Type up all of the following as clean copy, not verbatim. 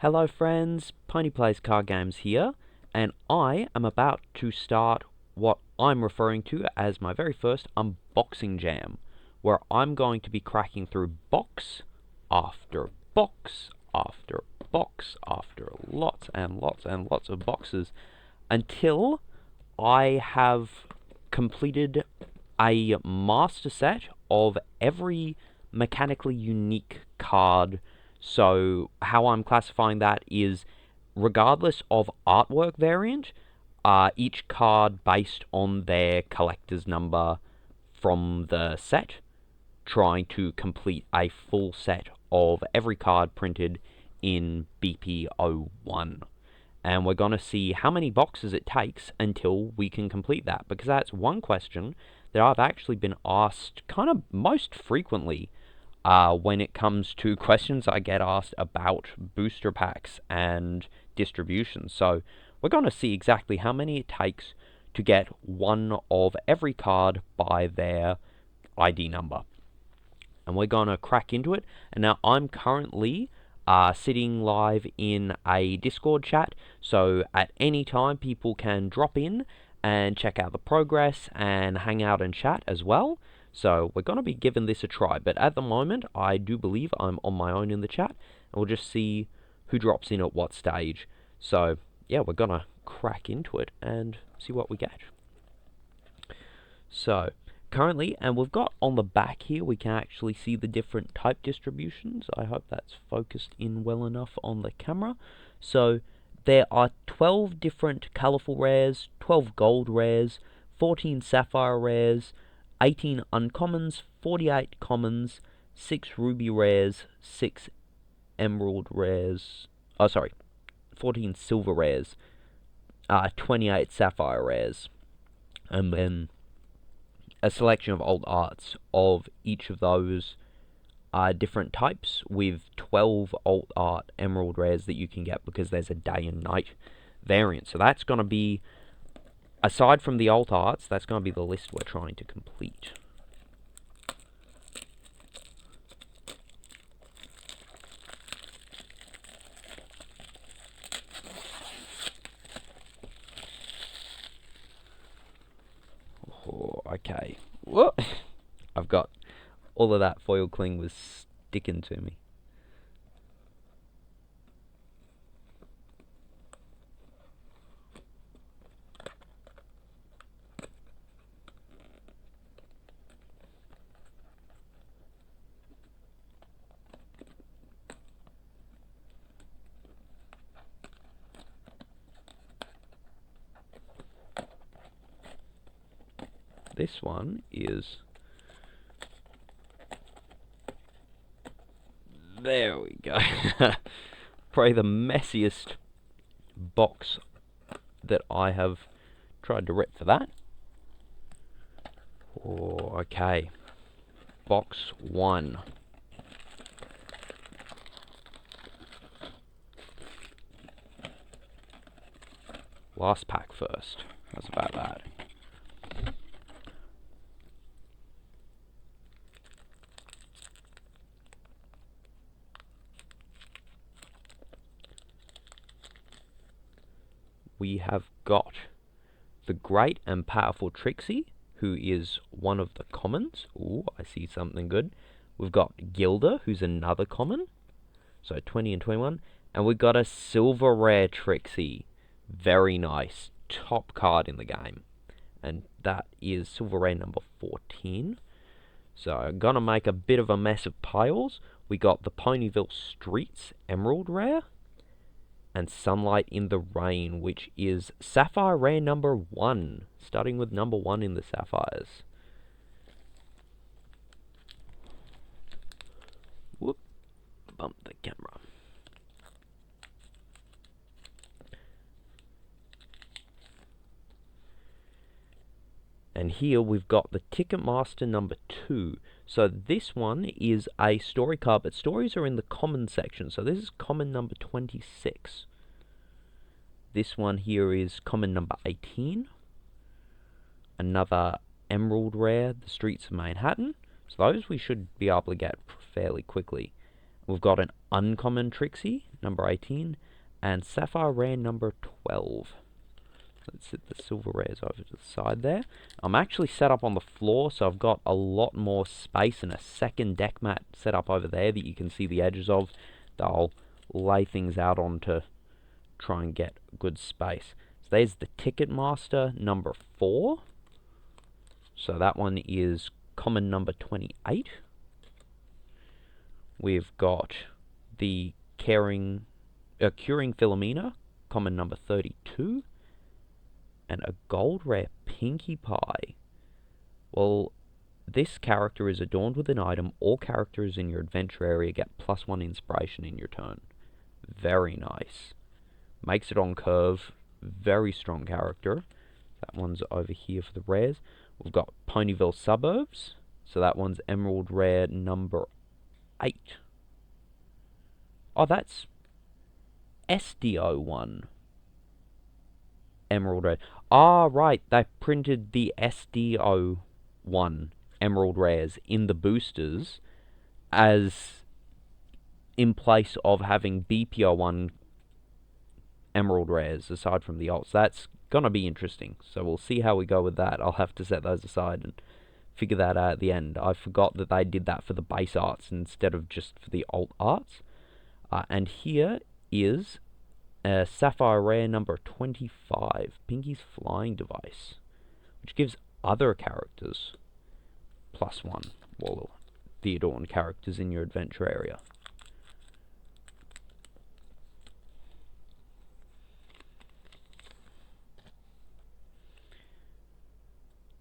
Hello friends, Pony Plays Card Games here, and I am about to start what I'm referring to as my very first unboxing jam, where I'm going to be cracking through box after box after box after lots and lots and lots of boxes until I have completed a master set of every mechanically unique card. So how I'm classifying that is, regardless of artwork variant, each card based on their collector's number from the set, trying to complete a full set of every card printed in BP01. And we're going to see how many boxes it takes until we can complete that, because that's one question that I've actually been asked kind of most frequently when it comes to questions I get asked about booster packs and distribution. So we're going to see exactly how many it takes to get one of every card by their ID number. And we're going to crack into it. And now I'm currently sitting live in a Discord chat, so at any time people can drop in and check out the progress and hang out and chat as well. So we're going to be giving this a try, but at the moment I do believe I'm on my own in the chat, and we'll just see who drops in at what stage. So yeah, we're going to crack into it and see what we get. So currently, and we've got on the back here, we can actually see the different type distributions. I hope that's focused in well enough on the camera. So there are 12 different colourful rares, 12 gold rares, 14 sapphire rares, 18 uncommons, 48 commons, 6 ruby rares, 6 emerald rares, 14 silver rares, 28 sapphire rares, and then a selection of old arts of each of those different types, with 12 alt art emerald rares that you can get because there's a day and night variant. So that's going to be, aside from the alt arts, that's going to be the list we're trying to complete. Oh, okay. What? I've got all of that foil cling was sticking to me. This one is, there we go. Probably the messiest box that I have tried to rip for that. Oh, okay. Box 1. Last pack first. How's about that? We have got the great and powerful Trixie, who is one of the commons. Ooh, I see something good. We've got Gilda, who's another common. So 20 and 21. And we've got a silver rare Trixie. Very nice. Top card in the game. And that is silver rare number 14. So I'm going to make a bit of a mess of piles. We got the Ponyville Streets Emerald Rare, and Sunlight in the Rain, which is Sapphire Rare number 1, starting with number 1 in the Sapphires. Whoop, bump the camera. And here we've got the Ticketmaster number 2. So this one is a story card, but stories are in the common section. So this is common number 26. This one here is common number 18. Another emerald rare, the Streets of Manhattan. So those we should be able to get fairly quickly. We've got an uncommon Trixie, number 18, and Sapphire Rare number 12. Let's set the silver rares over to the side there. I'm actually set up on the floor, so I've got a lot more space and a second deck mat set up over there that you can see the edges of. That I'll lay things out on to try and get good space. So there's the Ticketmaster number 4. So that one is common number 28. We've got the Curing Philomena, common number 32. And a gold rare Pinkie Pie. Well, this character is adorned with an item. All characters in your adventure area get +1 inspiration in your turn. Very nice. Makes it on curve. Very strong character. That one's over here for the rares. We've got Ponyville Suburbs. So that one's Emerald Rare number 8. Oh, that's SDO1. Emerald Rare. Ah, right. They printed the SDO1 Emerald Rares in the boosters as in place of having BPO1 Emerald Rares aside from the alts. That's gonna be interesting. So we'll see how we go with that. I'll have to set those aside and figure that out at the end. I forgot that they did that for the base arts instead of just for the alt arts. And here is Sapphire Rare number 25, Pinkie's Flying Device, which gives other characters +1, well, the adorned characters in your adventure area.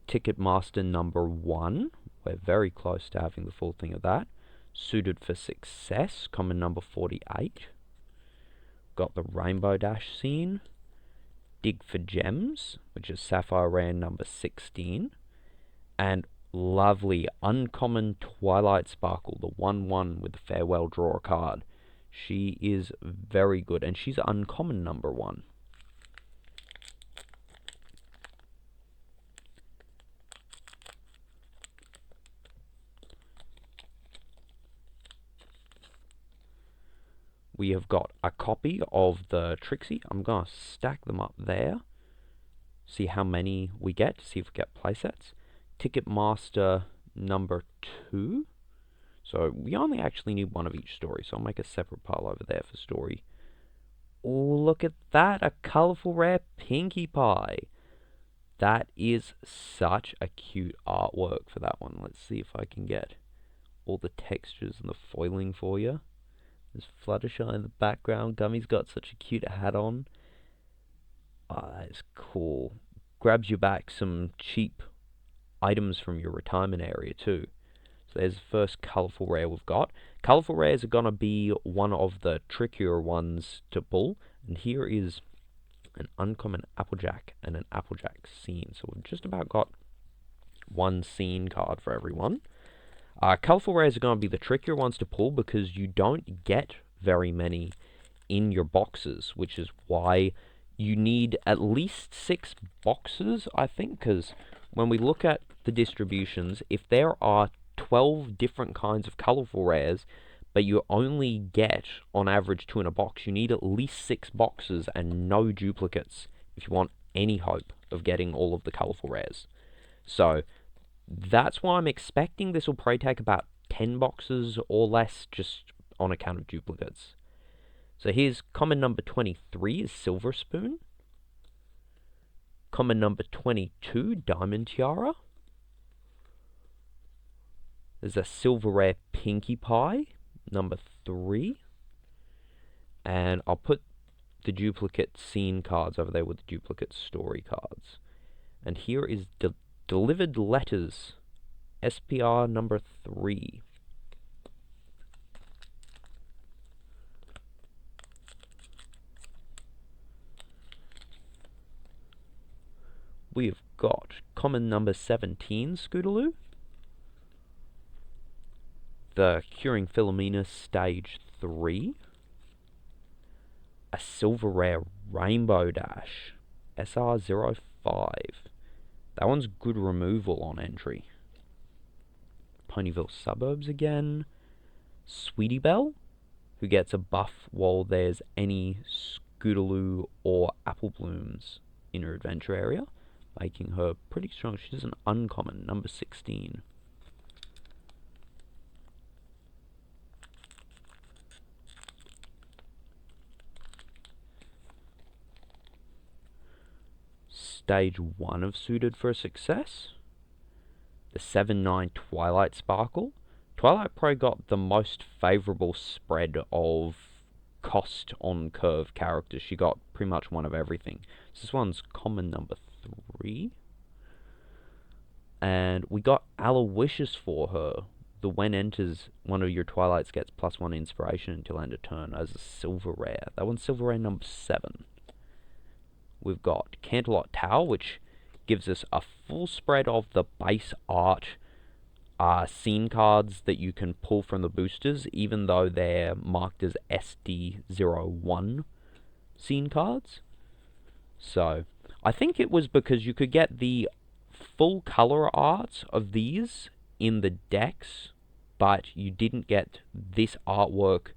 Ticketmaster number 1, we're very close to having the full thing of that. Suited for Success, common number 48. Got the Rainbow Dash scene, Dig for Gems, which is Sapphire Rare number 16, and lovely uncommon Twilight Sparkle, the 1/1 with the Farewell Draw a card. She is very good, and she's uncommon number 1. We have got a copy of the Trixie. I'm going to stack them up there. See how many we get. See if we get playsets. Ticketmaster number 2. So we only actually need one of each story. So I'll make a separate pile over there for story. Oh, look at that. A colourful rare Pinkie Pie. That is such a cute artwork for that one. Let's see if I can get all the textures and the foiling for you. There's Fluttershy in the background. Gummy's got such a cute hat on. Ah, that is cool. Grabs you back some cheap items from your retirement area too. So there's the first colourful rare we've got. Colourful rares are going to be one of the trickier ones to pull. And here is an uncommon Applejack and an Applejack scene. So we've just about got one scene card for everyone. Colourful rares are going to be the trickier ones to pull because you don't get very many in your boxes, which is why you need at least 6 boxes, I think, because when we look at the distributions, if there are 12 different kinds of colourful rares, but you only get, on average, 2 in a box, you need at least 6 boxes and no duplicates if you want any hope of getting all of the colourful rares. So that's why I'm expecting this will probably take about 10 boxes or less just on account of duplicates. So here's common number 23 is Silver Spoon. Common number 22, Diamond Tiara. There's a silver rare Pinkie Pie, number 3. And I'll put the duplicate scene cards over there with the duplicate story cards. And here is Delivered Letters, SPR number 3. We have got common number 17, Scootaloo. The Curing Philomena Stage 3. A silver rare Rainbow Dash, SR05. That one's good removal on entry. Ponyville Suburbs again. Sweetie Belle, who gets a buff while there's any Scootaloo or Apple Blooms in her adventure area, making her pretty strong. She's an uncommon, number 16. Stage 1 of Suited for a Success. The 7/9 Twilight Sparkle. Twilight probably got the most favourable spread of cost on curve characters. She got pretty much one of everything. So this one's common, number 3. And we got Aloysius for her. The when enters one of your Twilights gets +1 inspiration until end of turn as a silver rare. That one's silver rare number 7. We've got Canterlot Tower, which gives us a full spread of the base art scene cards that you can pull from the boosters, even though they're marked as SD01 scene cards. So, I think it was because you could get the full color art of these in the decks, but you didn't get this artwork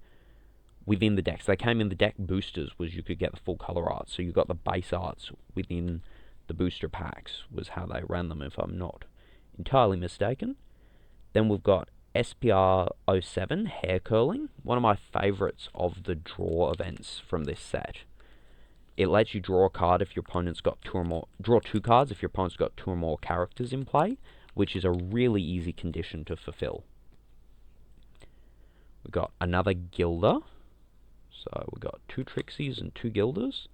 within the decks. They came in the deck boosters, was you could get the full color art, so you got the base arts within the booster packs, was how they ran them, if I'm not entirely mistaken. Then we've got SPR07, Hair Curling, one of my favourites of the draw events from this set. It lets you draw a card if your opponent's got 2 or more, draw 2 cards if your opponent's got 2 or more characters in play, which is a really easy condition to fulfill. We've got another Gilder. So we got 2 Trixies and 2 Gilders.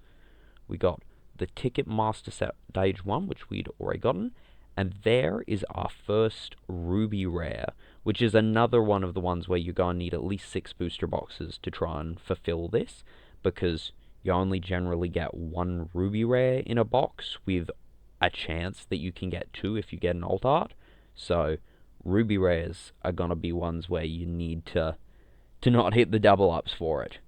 We got the Ticketmaster Stage 1, which we'd already gotten. And there is our first Ruby Rare, which is another one of the ones where you're going to need at least 6 booster boxes to try and fulfill this, because you only generally get 1 Ruby Rare in a box with a chance that you can get 2 if you get an alt art. So Ruby Rares are going to be ones where you need to not hit the double ups for it.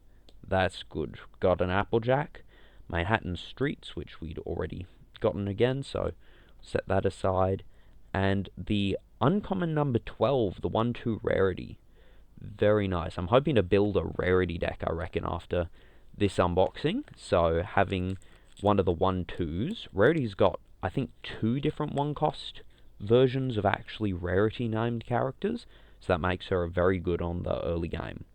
That's good. Got an Applejack, Manhattan Streets, which we'd already gotten again, so set that aside. And the uncommon number 12, the 1/2 rarity. Very nice. I'm hoping to build a rarity deck, I reckon, after this unboxing. So having one of the 1/2s. Rarity's got, I think, 2 different 1-cost versions of actually rarity named characters, so that makes her very good on the early game.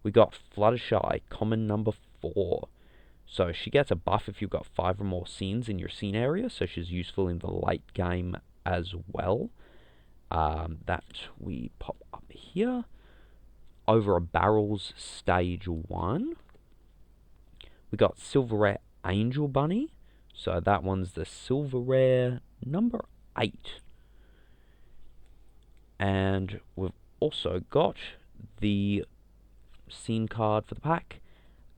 We got Fluttershy, common number 4. So she gets a buff if you've got 5 or more scenes in your scene area, so she's useful in the late game as well. That we pop up here. Over a Barrels Stage 1. We got Silver Rare Angel Bunny, so that one's the Silver Rare number 8. And we've also got the scene card for the pack,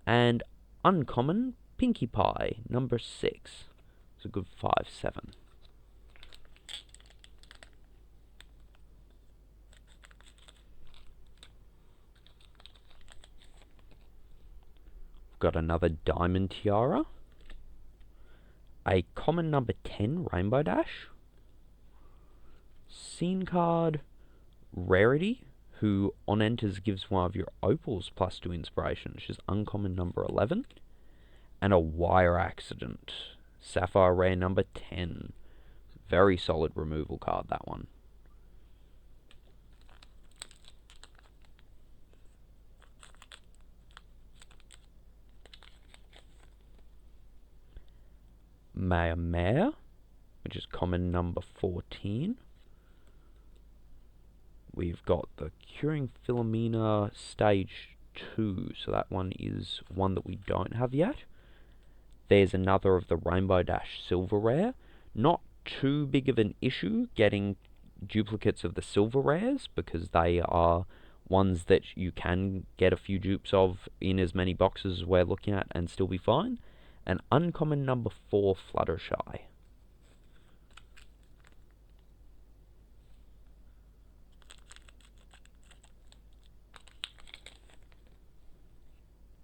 and uncommon Pinkie Pie, number 6. It's a good 5/7. We've got another Diamond Tiara, a common number 10 Rainbow Dash, scene card Rarity, who on enters gives one of your opals +2 inspiration, which is uncommon number 11, and a Wire Accident, Sapphire Rare number 10. Very solid removal card, that one. Mare, which is common number 14. We've got the Curing Philomena Stage 2, so that one is one that we don't have yet. There's another of the Rainbow Dash Silver Rare. Not too big of an issue getting duplicates of the Silver Rares, because they are ones that you can get a few dupes of in as many boxes as we're looking at and still be fine. An uncommon number 4 Fluttershy.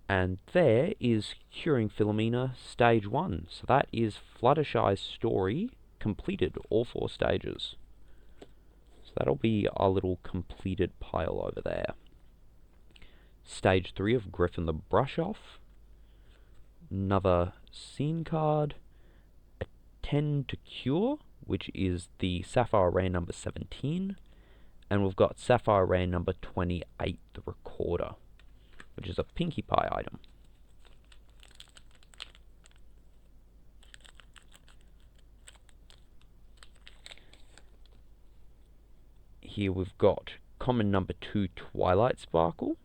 And there is Curing Philomena Stage 1. So that is Fluttershy's story completed, all 4 stages. So that'll be our little completed pile over there. Stage 3 of Griffin the Brush Off. Another scene card. A 10 to Cure, which is the Sapphire Rare number 17. And we've got Sapphire Rare number 28, the Recorder, which is a Pinkie Pie item. Here we've got common number 2, Twilight Sparkle.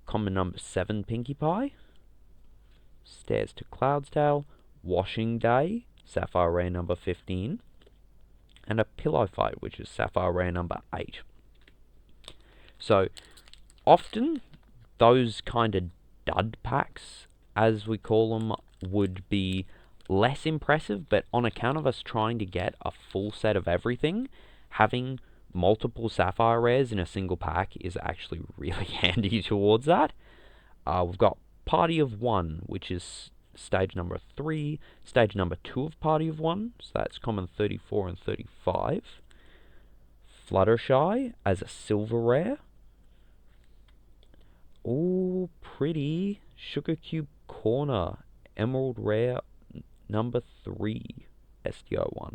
Common number 7, Pinkie Pie. Stairs to Cloudsdale. Washing Day, Sapphire Rare number 15. And a Pillow Fight, which is Sapphire Rare number 8. So, often, those kind of dud packs, as we call them, would be less impressive, but on account of us trying to get a full set of everything, having multiple Sapphire Rares in a single pack is actually really handy towards that. We've got Party of 1, which is stage number 3, stage number 2 of Party of 1, so that's common 34 and 35. Fluttershy as a silver rare. Ooh, pretty. Sugar Cube Corner, Emerald Rare number 3, SDO1.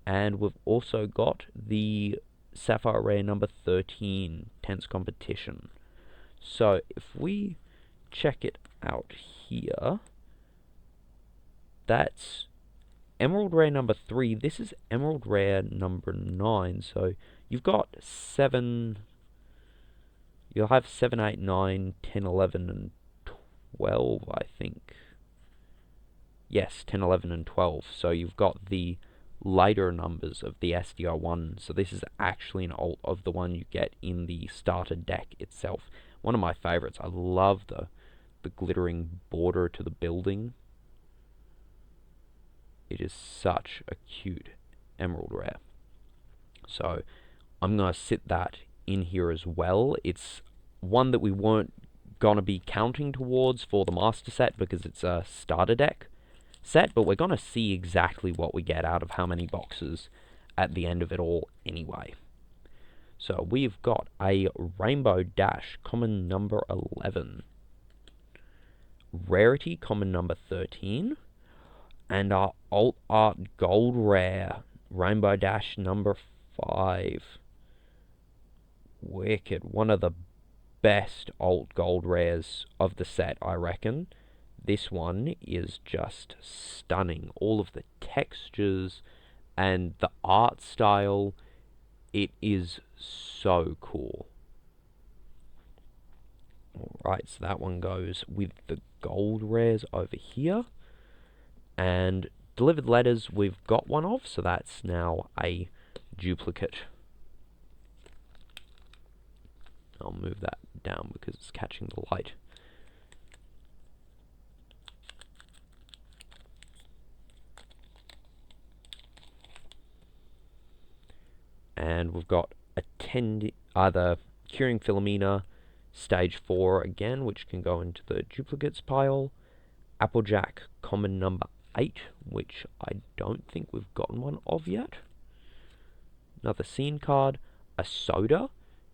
And we've also got the Sapphire Rare number 13, Tense Competition. So if we check it out here, that's Emerald Rare number 3. This is Emerald Rare number 9. So you've got 7. You'll have 7, 8, 9, 10, 11, and 12, I think. Yes, 10, 11, and 12. So you've got the later numbers of the SDR1. So this is actually an alt of the one you get in the starter deck itself. One of my favorites. I love the glittering border to the building. It is such a cute Emerald Rare. So I'm going to sit that in here as well. It's one that we weren't going to be counting towards for the master set because it's a starter deck set, but we're going to see exactly what we get out of how many boxes at the end of it all anyway. So we've got a Rainbow Dash, common number 11. Rarity, common number 13. And our Alt Art Gold Rare, Rainbow Dash number 5. Wicked. One of the best alt gold rares of the set, I reckon. This one is just stunning. All of the textures and the art style, it is so cool. Alright, so that one goes with the gold rares over here. And delivered letters we've got one of, so that's now a duplicate. I'll move that down because it's catching the light. And we've got the Curing Philomena stage 4 again, which can go into the duplicates pile. Applejack common number 8, which I don't think we've gotten one of yet. Another scene card, a soda.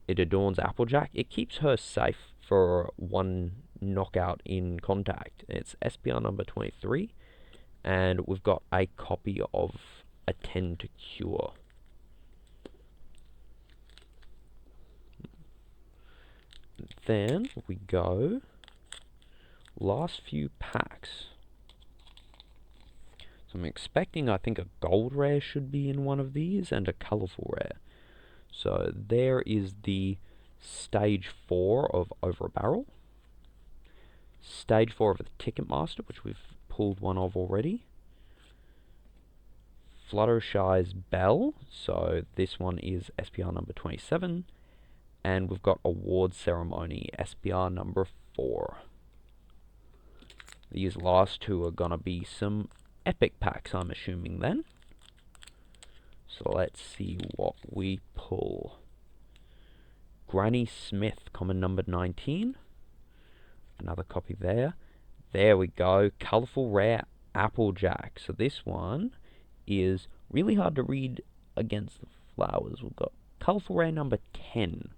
It adorns Applejack. It keeps her safe for one knockout in contact. It's SPR number 23. And we've got a copy of a 10 to Cure. Then we go last few packs. So I'm expecting, I think, a gold rare should be in one of these and a colourful rare. So there is the stage 4 of Over a Barrel. Stage 4 of the Ticketmaster, which we've pulled one of already. Fluttershy's Bell. So this one is SPR number 27. And we've got Award Ceremony, SPR number 4. These last two are going to be some epic packs, I'm assuming then. So let's see what we pull. Granny Smith, common number 19. Another copy there. There we go. Colourful Rare Applejack. So this one is really hard to read against the flowers. We've got Colourful Rare number 10.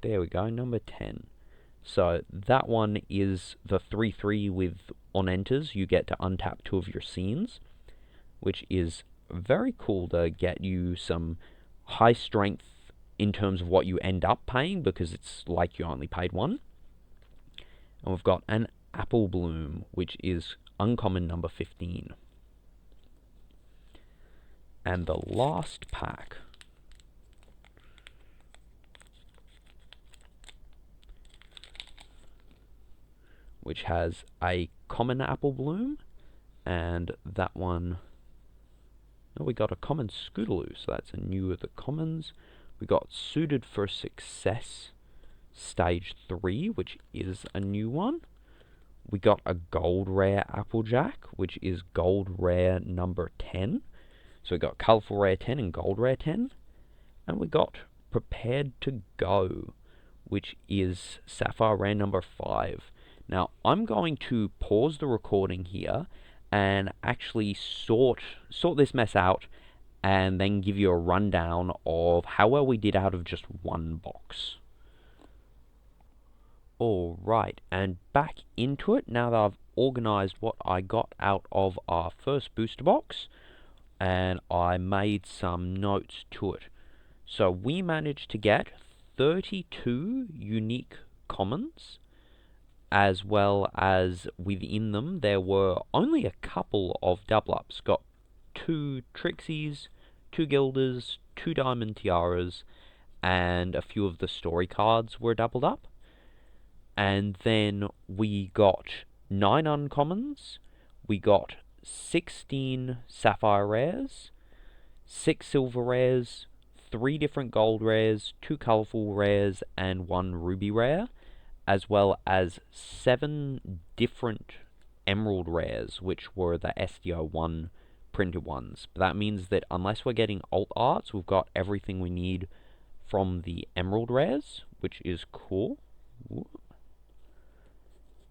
There we go, number 10. So that one is the 3/3 with on enters. You get to untap 2 of your scenes, which is very cool to get you some high strength in terms of what you end up paying, because it's like you only paid 1. And we've got an Apple Bloom, which is uncommon number 15. And the last pack, which has a common Apple Bloom, and that one, oh, we got a common Scootaloo, so that's a new of the commons. We got Suited for Success Stage 3, which is a new one. We got a Gold Rare Applejack, which is Gold Rare number 10. So we got Colourful Rare 10 and Gold Rare 10. And we got Prepared to Go, which is Sapphire Rare number 5. Now, I'm going to pause the recording here and actually sort this mess out, and then give you a rundown of how well we did out of just one box. Alright, and back into it now that I've organized what I got out of our first booster box, and I made some notes to it. So we managed to get 32 unique commons, as well as within them there were only a couple of double ups. Got 2 Trixies, 2 Gilders, 2 Diamond Tiaras, and a few of the story cards were doubled up. And then we got 9 uncommons, we got 16 Sapphire Rares, 6 Silver Rares, 3 different Gold Rares, 2 Colourful Rares, and 1 Ruby Rare, as well as 7 different Emerald Rares, which were the SDO1 printed ones. But that means that unless we're getting alt arts, we've got everything we need from the Emerald Rares, which is cool. Ooh.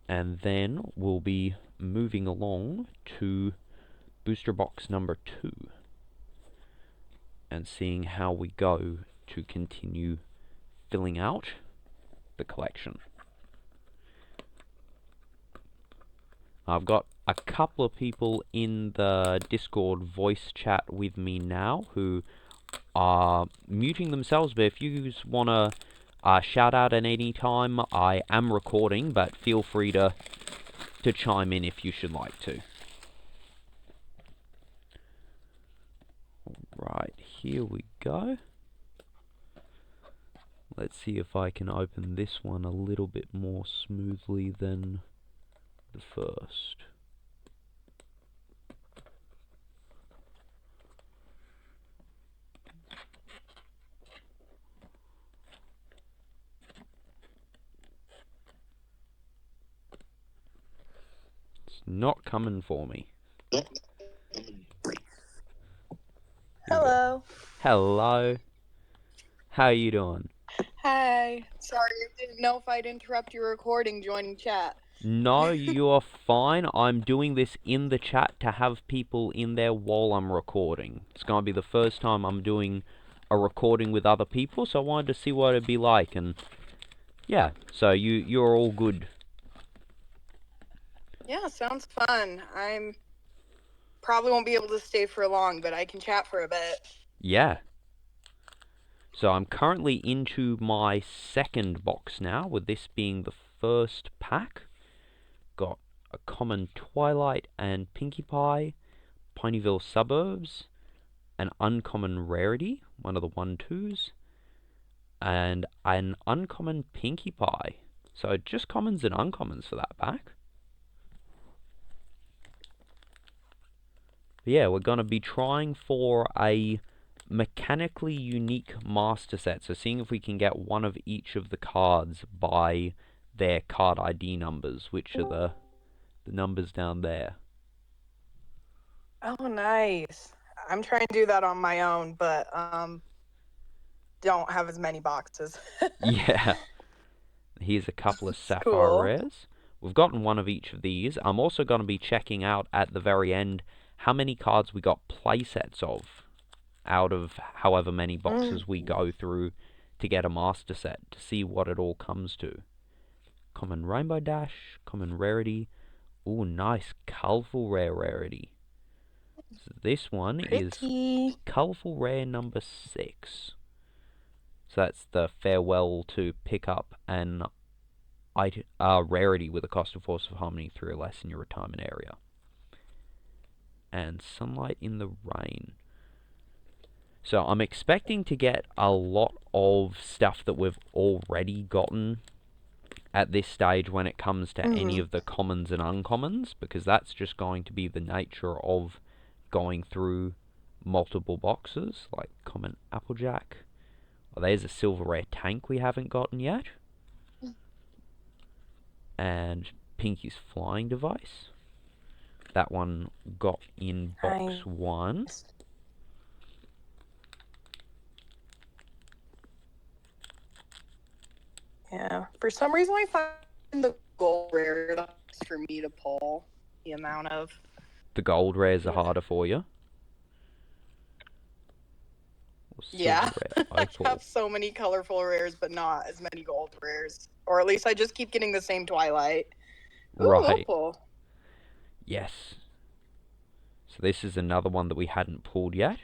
And then we'll be moving along to booster box number 2 and seeing how we go to continue filling out the collection. I've got a couple of people in the Discord voice chat with me now who are muting themselves, but if you want to shout out at any time, I am recording, but feel free to chime in if you should like to. Right, here we go. Let's see if I can open this one a little bit more smoothly than the first. It's not coming for me. Hello. Hello. How are you doing? Hi. Sorry, I didn't know if I'd interrupt your recording joining chat. No, you're fine. I'm doing this in the chat to have people in there while I'm recording. It's going to be the first time I'm doing a recording with other people, so I wanted to see what it'd be like, and yeah, so you're all good. Yeah, sounds fun. I'm probably won't be able to stay for long, but I can chat for a bit. Yeah. So I'm currently into my second box now, with this being the first pack. Got a common Twilight and Pinkie Pie, Pineyville Suburbs, an uncommon Rarity, one of the 1/2s, and an uncommon Pinkie Pie. So just commons and uncommons for that pack. But yeah, we're going to be trying for a mechanically unique master set, so seeing if we can get one of each of the cards by their card ID numbers, which are the numbers down there. Oh, nice. I'm trying to do that on my own, but don't have as many boxes. Yeah. Here's a couple of Sapphire cool. Rares. We've gotten one of each of these. I'm also going to be checking out at the very end how many cards we got playsets of out of however many boxes we go through to get a master set to see what it all comes to. Common Rainbow Dash, common rarity. Ooh, nice colourful rarity. So this one is Pretty. colourful rare number 6. So that's the farewell to pick up an rarity with a cost of Force of Harmony 3 or less in your retirement area. And Sunlight in the Rain. So I'm expecting to get a lot of stuff that we've already gotten at this stage when it comes to any of the commons and uncommons, because that's just going to be the nature of going through multiple boxes, like common Applejack. Well, there's a silver rare tank we haven't gotten yet. And Pinky's flying device. That one got in box 1. Yeah. For some reason, I find the gold rare for me to pull the amount of. The gold rares are harder for you. Yeah. I Opal. have so many colorful rares, but not as many gold rares. Or at least I just keep getting the same Twilight. Ooh, Right. Opal. Yes. So this is another one that we hadn't pulled yet.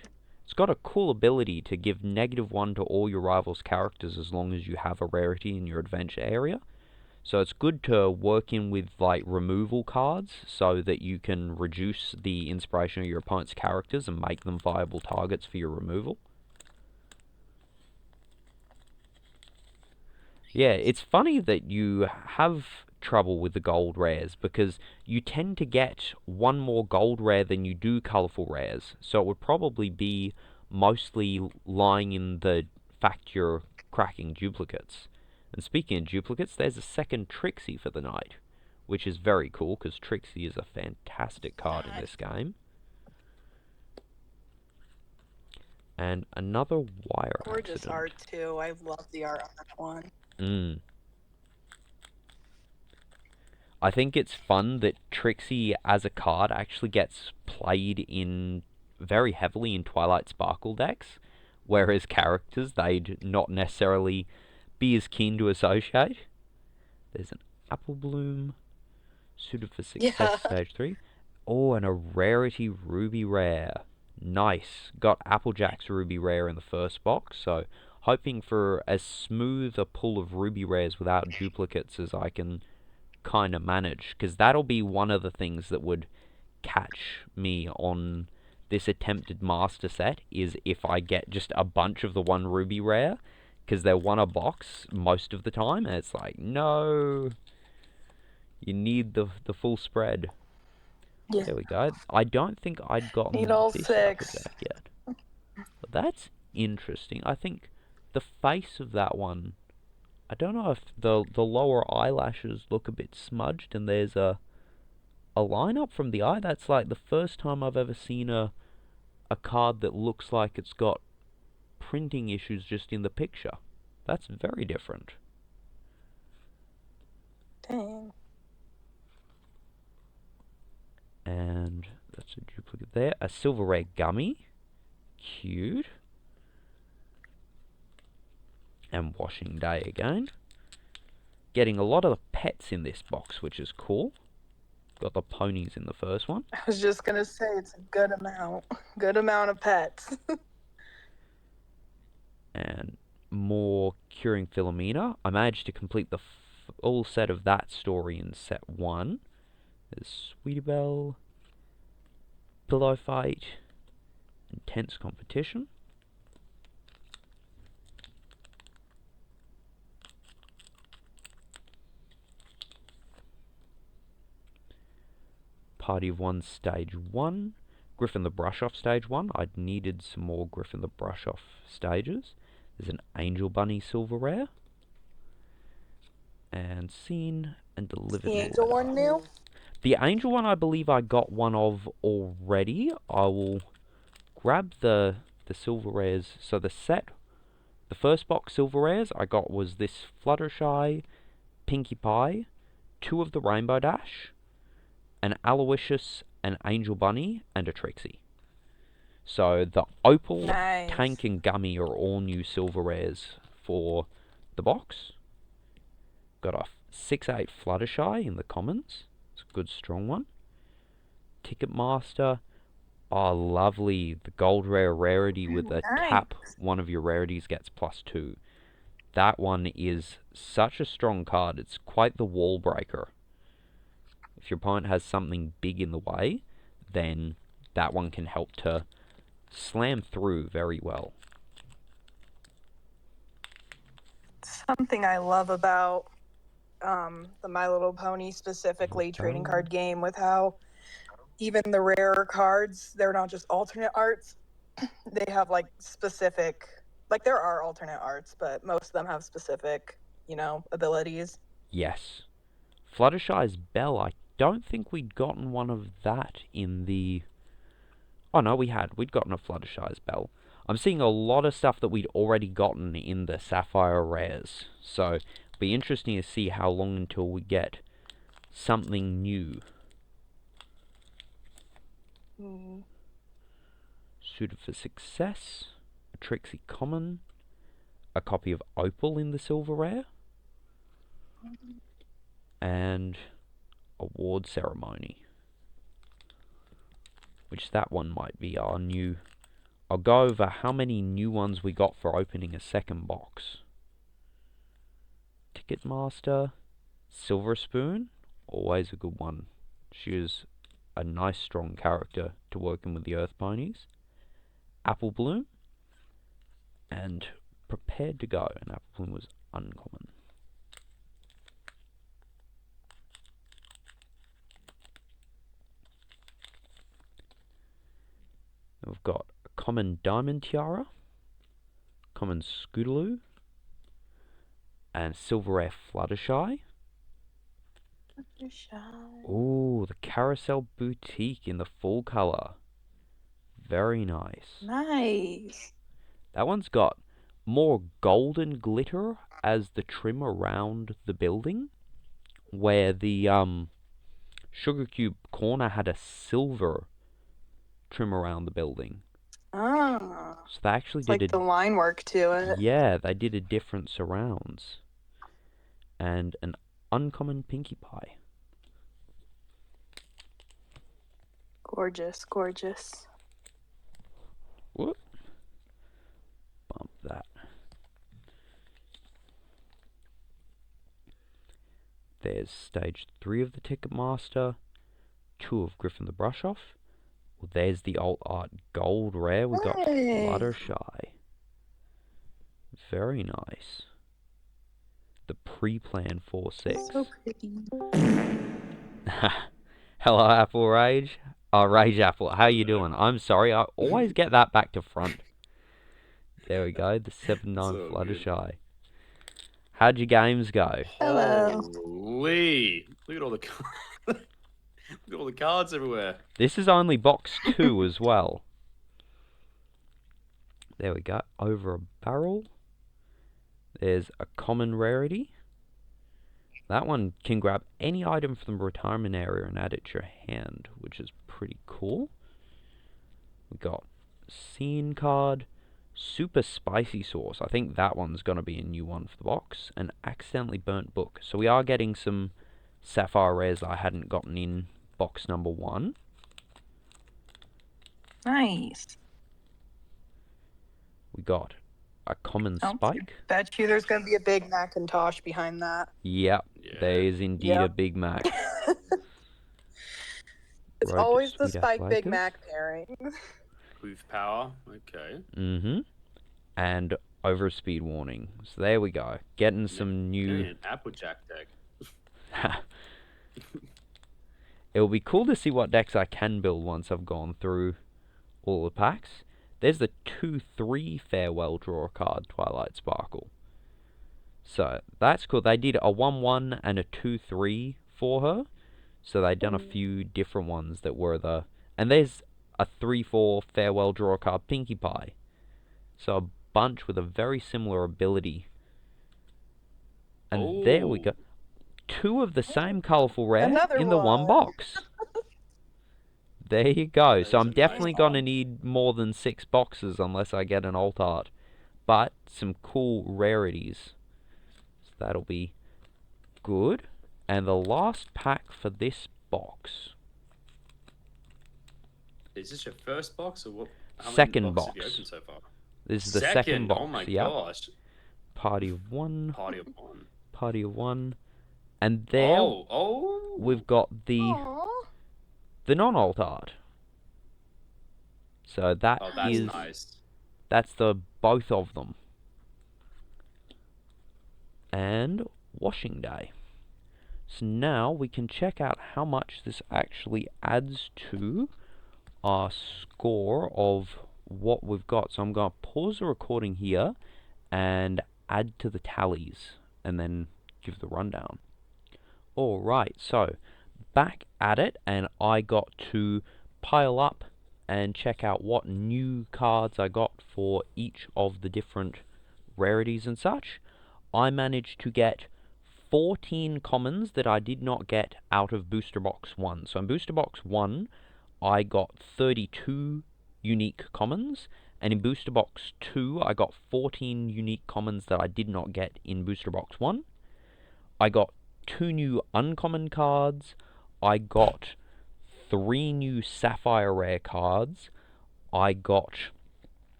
It's got a cool ability to give -1 to all your rivals' characters as long as you have a rarity in your adventure area. So it's good to work in with like removal cards so that you can reduce the inspiration of your opponent's characters and make them viable targets for your removal. Yeah, it's funny that you have trouble with the gold rares because you tend to get one more gold rare than you do colourful rares. So it would probably be mostly lying in the fact you're cracking duplicates. And speaking of duplicates, there's a second Trixie for the night, which is very cool because Trixie is a fantastic card in this game. And another wire Gorgeous accident. art too. I love the art on that one. I think it's fun that Trixie as a card actually gets played in very heavily in Twilight Sparkle decks, whereas characters they'd not necessarily be as keen to associate. There's an Apple Bloom, suited for success stage 3. Oh, and a rarity Ruby Rare. Nice. Got Applejack's Ruby Rare in the first box, so hoping for as smooth a pull of Ruby Rares without duplicates as I can kind of manage, because that'll be one of the things that would catch me on this attempted master set, is if I get just a bunch of the one Ruby Rare, because they're one a box most of the time, and it's like, no, you need the full spread. Yeah. There we go. I don't think I'd gotten Need all this 6 Applejack yet. But that's interesting. I think the face of that one, I don't know if the lower eyelashes look a bit smudged and there's a line up from the eye. That's like the first time I've ever seen a card that looks like it's got printing issues just in the picture. That's very different. Dang. And that's a duplicate there. A silver rare gummy. Cute. And Washing Day again. Getting a lot of the pets in this box, which is cool. Got the ponies in the first one. I was just gonna say it's a good amount. Good amount of pets. And more Curing Philomena. I managed to complete the full set of that story in set 1. There's Sweetie Belle, Pillow Fight, Intense Competition. Party of One Stage 1. Griffin the Brush Off Stage 1. I'd needed some more Griffin the Brush Off stages. There's an Angel Bunny Silver Rare. And Seen and Delivered. The Angel one new? The Angel one I believe I got one of already. I will grab the Silver Rares. So the set, the first box Silver Rares I got was this Fluttershy, Pinkie Pie, 2 of the Rainbow Dash, an Aloysius, an Angel Bunny, and a Trixie. So the Opal, Nice. Tank, and Gummy are all new Silver Rares for the box. Got a 6/8 Fluttershy in the commons. It's a good strong one. Ticketmaster. Oh, lovely. The gold rare rarity with a tap. One of your rarities gets +2. That one is such a strong card. It's quite the wall breaker. If your opponent has something big in the way, then that one can help to slam through very well. Something I love about the My Little Pony specifically trading card game, with how even the rarer cards, they're not just alternate arts. They have like specific, like there are alternate arts, but most of them have specific, abilities. Yes. Fluttershy's Bell, I don't think we'd gotten one of that in the... Oh no, we had. We'd gotten a Fluttershy's Bell. I'm seeing a lot of stuff that we'd already gotten in the Sapphire Rares. So, it'll be interesting to see how long until we get something new. Suited for Success. A Trixie Common. A copy of Opal in the Silver Rare. And Award Ceremony. Which that one might be our new... I'll go over how many new ones we got for opening a second box. Ticketmaster. Silver Spoon. Always a good one. She is a nice strong character to working with the Earth Ponies. Apple Bloom. And Prepared to Go. And Apple Bloom was uncommon. We've got a common Diamond Tiara, common Scootaloo, and Silver Rare Fluttershy. Ooh, the Carousel Boutique in the full colour. Very nice. Nice. That one's got more golden glitter as the trim around the building, where the Sugar Cube corner had a silver trim around the building. Ah. So they actually It's did like the line work to it. Yeah, they did a different surrounds. And an uncommon Pinkie Pie. Gorgeous, gorgeous. Whoop. Bump that. There's stage 3 of the Ticketmaster. 2 of Griffin the Brush Off. Well, there's the alt art gold rare. We got Fluttershy. Very nice. The pre-plan 4/6. So pretty. Hello, Apple Rage. Rage Apple. How you doing? I'm sorry. I always get that back to front. There we go. The 7/9 So Fluttershy. How'd your games go? Hello. Holy! Look at all the look at all the cards everywhere. This is only box 2 as well. There we go. Over a Barrel. There's a common rarity. That one can grab any item from the retirement area and add it to your hand, which is pretty cool. We got Scene card. Super Spicy Sauce. I think that one's going to be a new one for the box. An Accidentally Burnt Book. So we are getting some Sapphire Rares I hadn't gotten in box number 1. Nice. We got a common Spike. Bet you there's going to be a big Macintosh behind that. Yep, Yeah. there is indeed a Big Mac. It's Road to always the Sweet Spike Big Athletics. Mac pairing. Booth power. Okay. Mm-hmm. And Overspeed Warning. So there we go. Getting some new... An Applejack deck. It'll be cool to see what decks I can build once I've gone through all the packs. There's the 2/3 Farewell Draw card, Twilight Sparkle. So, that's cool. They did a 1/1 and a 2/3 for her. So they'd done a few different ones that were the... And there's a 3/4 Farewell Draw card, Pinkie Pie. So a bunch with a very similar ability. And there we go. 2 of the same colourful rare Another in the one box. There you go. So I'm definitely going to need more than 6 boxes unless I get an alt art but some cool rarities. So that'll be good. And the last pack for this box. Is this your first box or what? How Second many boxes box. have you opened so far? This is the second box. Oh my yeah. gosh. Party of one. Party of one. Party of one. And there we've got the non-alt art. So that that's nice. That's the both of them. And washing day. So now we can check out how much this actually adds to our score of what we've got. So I'm going to pause the recording here and add to the tallies and then give the rundown. Alright, so back at it, and I got to pile up and check out what new cards I got for each of the different rarities and such. I managed to get 14 commons that I did not get out of Booster Box 1. So in Booster Box 1, I got 32 unique commons, and in Booster Box 2, I got 14 unique commons that I did not get in Booster Box 1. I got 2 new uncommon cards. I got 3 new Sapphire Rare cards. I got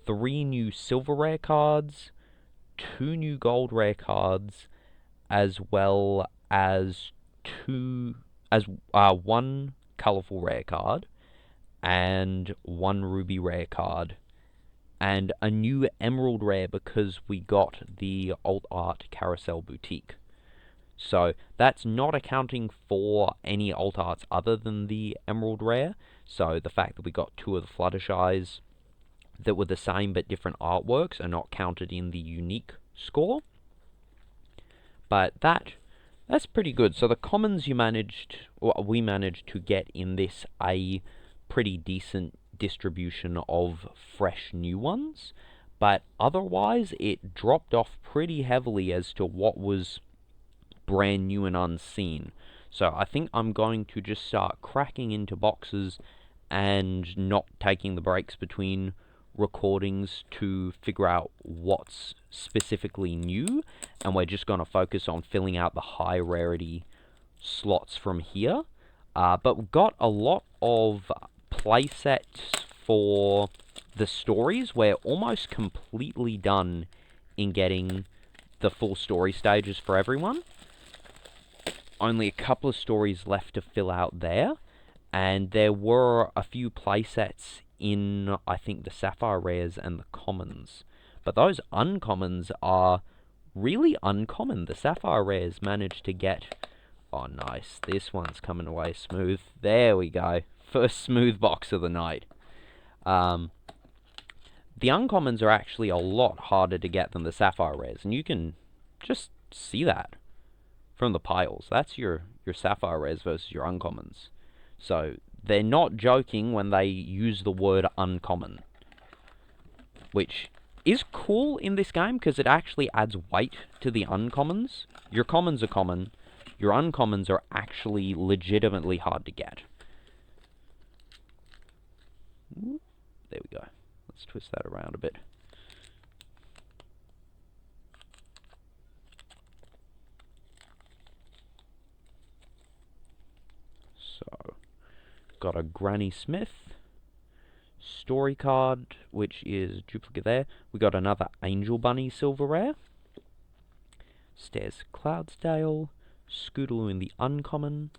3 new Silver Rare cards, 2 new Gold Rare cards, as well as 1 Colorful Rare card, and 1 Ruby Rare card, and a new Emerald Rare because we got the Alt Art Carousel Boutique. So that's not accounting for any alt arts other than the Emerald Rare. So the fact that we got 2 of the Fluttershy's that were the same but different artworks are not counted in the unique score. But that's pretty good. So the commons we managed to get in this a pretty decent distribution of fresh new ones, but otherwise it dropped off pretty heavily as to what was brand new and unseen. So I think I'm going to just start cracking into boxes and not taking the breaks between recordings to figure out what's specifically new, and we're just going to focus on filling out the high rarity slots from here. But we've got a lot of playsets for the stories. We're almost completely done in getting the full story stages for everyone. Only a couple of stories left to fill out there, and there were a few playsets in, I think, the Sapphire Rares and the Commons. But those uncommons are really uncommon. The Sapphire Rares managed to get... Oh, nice. This one's coming away smooth. There we go. First smooth box of the night. The uncommons are actually a lot harder to get than the Sapphire Rares, and you can just see that from the piles. That's your Sapphire Rares versus your uncommons. So they're not joking when they use the word uncommon, which is cool in this game because it actually adds weight to the uncommons. Your commons are common. Your uncommons are actually legitimately hard to get. There we go. Let's twist that around a bit. So, got a Granny Smith story card, which is duplicate there. We got another Angel Bunny Silver Rare. Stairs Cloudsdale. Scootaloo in the uncommon.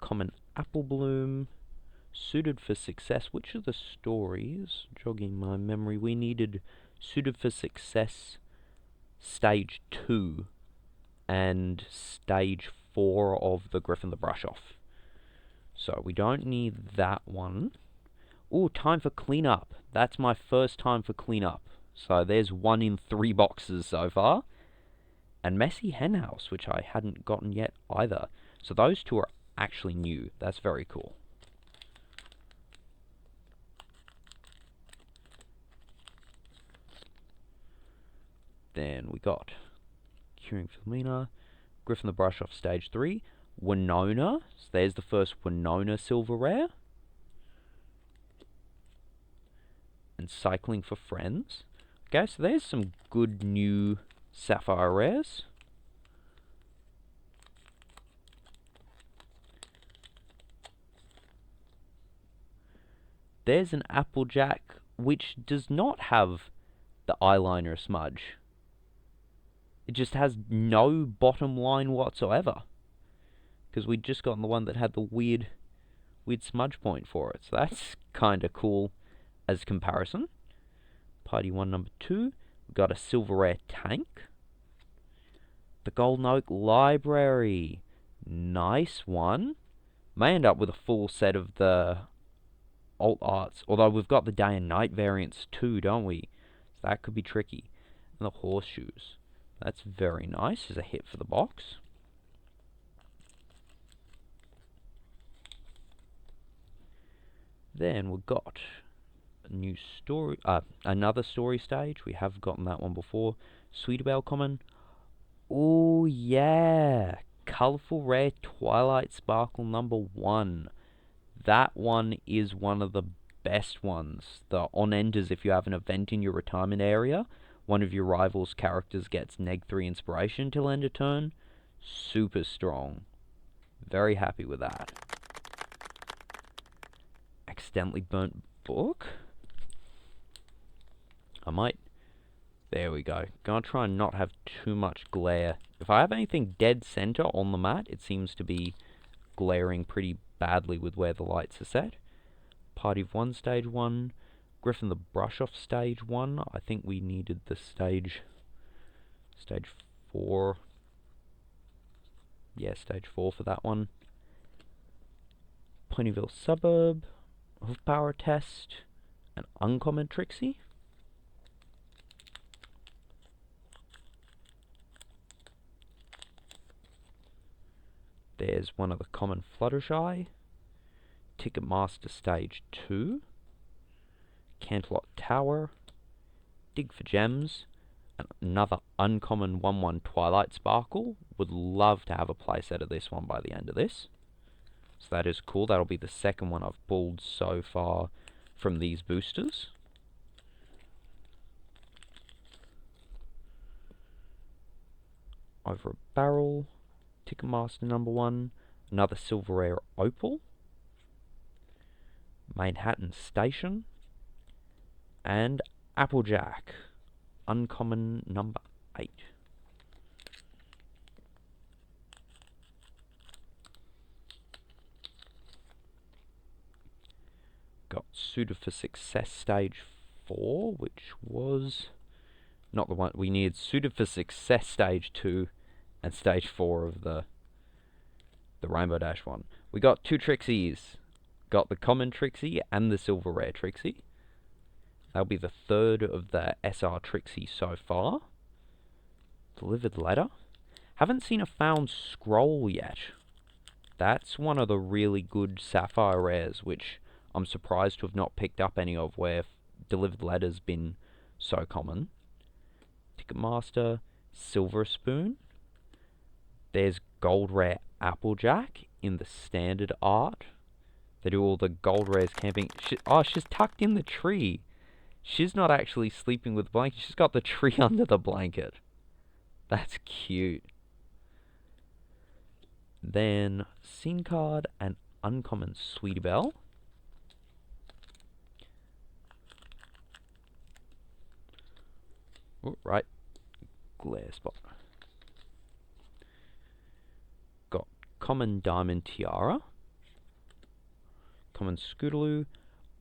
Common Apple Bloom. Suited for Success. Which of the stories, jogging my memory, we needed Suited for Success Stage 2 and Stage 4 of the Griffin the Brush Off. So we don't need that one. Ooh, time for cleanup. That's my first time for cleanup. So there's 1 in 3 boxes so far. And Messy Henhouse, which I hadn't gotten yet either. So those 2 are actually new. That's very cool. Then we got Curing Philomena, Griffin the Brush Off Stage 3. Winona. So there's the first Winona silver rare. And Cycling for Friends. Okay, so there's some good new sapphire rares. There's an Applejack which does not have the eyeliner smudge. It just has no bottom line whatsoever. Because we'd just gotten the one that had the weird smudge point for it. So that's kind of cool as comparison. Party 1 number 2. We've got a silver rare tank. The Golden Oak Library. Nice one. May end up with a full set of the alt arts. Although we've got the day and night variants too, don't we? So that could be tricky. And the horseshoes. That's very nice as a hit for the box. Then we've got a new story, another story stage. We have gotten that one before. Sweetabelle Common. Oh yeah, Colourful Rare Twilight Sparkle number 1. That one is one of the best ones. The on-enders, if you have an event in your retirement area, one of your rivals' characters gets neg3 inspiration till end of turn. Super strong. Very happy with that. Accidentally burnt book. I might... There we go. Gonna try and not have too much glare. If I have anything dead center on the mat, it seems to be glaring pretty badly with where the lights are set. Party of 1 stage 1. Griffin the Brush Off stage 1. I think we needed the stage 4. Yeah, stage 4 for that one. Ponyville Suburb. Hoof Power Test. An Uncommon Trixie. There's one of the common Fluttershy. Ticketmaster Stage 2. Canterlot Tower. Dig for Gems. Another uncommon 1/1 Twilight Sparkle. Would love to have a playset of this one by the end of this. So that is cool. That'll be the second one I've pulled so far from these boosters. Over a Barrel. Ticketmaster number 1. Another Silver Rare Opal. Manhattan Station. And Applejack. Uncommon number 8. Got Suited for Success Stage 4, which was not the one we needed. Suited for Success Stage 2 and Stage 4 of the Rainbow Dash one. We got 2 Trixies. Got the common Trixie and the silver rare Trixie. That'll be the third of the SR Trixie so far. Delivered Letter. Haven't seen a Found Scroll yet. That's one of the really good Sapphire rares, which I'm surprised to have not picked up any of, where Delivered Letter's been so common. Ticketmaster, Silver Spoon. There's Gold Rare Applejack in the standard art. They do all the gold rares camping. She's tucked in the tree. She's not actually sleeping with the blanket. She's got the tree under the blanket. That's cute. Then, Scene Card and Uncommon Sweetabelle. Oh, right. Glare spot. Got Common Diamond Tiara. Common Scootaloo.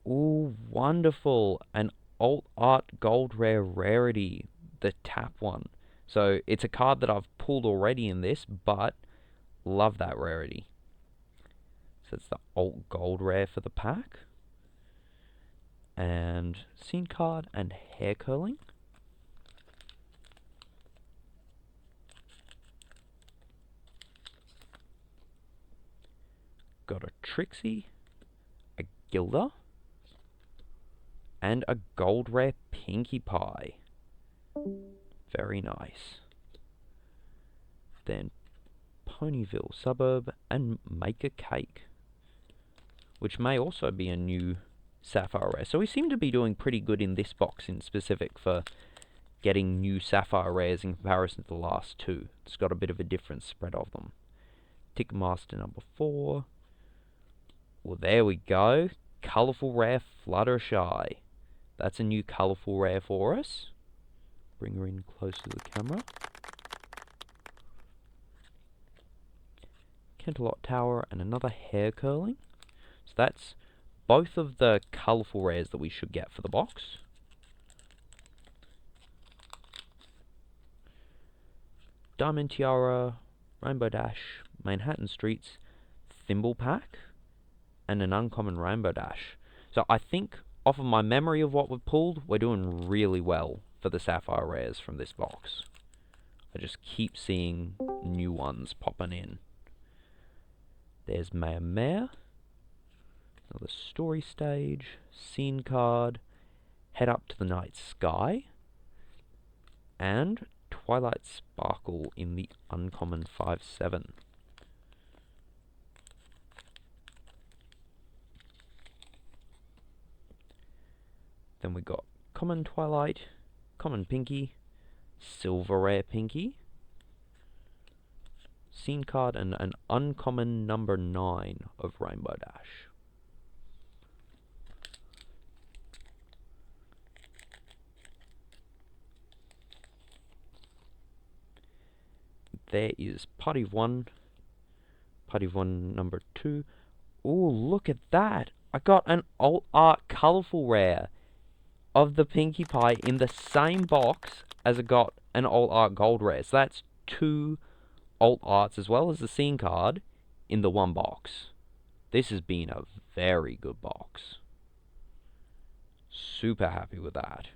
Ooh, wonderful. An alt art gold rare rarity. The tap one. So it's a card that I've pulled already in this, but love that rarity. So it's the alt gold rare for the pack. And Scene Card and Hair Curling. Got a Trixie, a Gilda, and a gold rare Pinkie Pie. Very nice. Then Ponyville Suburb, and Make a Cake, which may also be a new Sapphire Rare. So we seem to be doing pretty good in this box in specific for getting new Sapphire Rares in comparison to the last two. It's got a bit of a different spread of them. Ticketmaster number 4. Well, there we go. Colourful Rare Fluttershy. That's a new colourful rare for us. Bring her in close to the camera. Canterlot Tower and another hair curling. So that's both of the colourful rares that we should get for the box. Diamond Tiara, Rainbow Dash, Manhattan Streets, Thimble Pack, and an uncommon Rainbow Dash. So I think, off of my memory of what we've pulled, we're doing really well for the Sapphire Rares from this box. I just keep seeing new ones popping in. There's Maya Mare, another story stage, scene card, Head Up to the Night Sky, and Twilight Sparkle in the uncommon 5/7. Then we got common Twilight, common Pinky, silver rare Pinky, scene card, and an uncommon number 9 of Rainbow Dash. There is Party of 1, Party of 1 number 2. Ooh, look at that! I got an alt art colourful rare of the Pinkie Pie in the same box as I got an alt art gold rare. So that's 2 alt arts as well as the scene card in the one box. This has been a very good box. Super happy with that.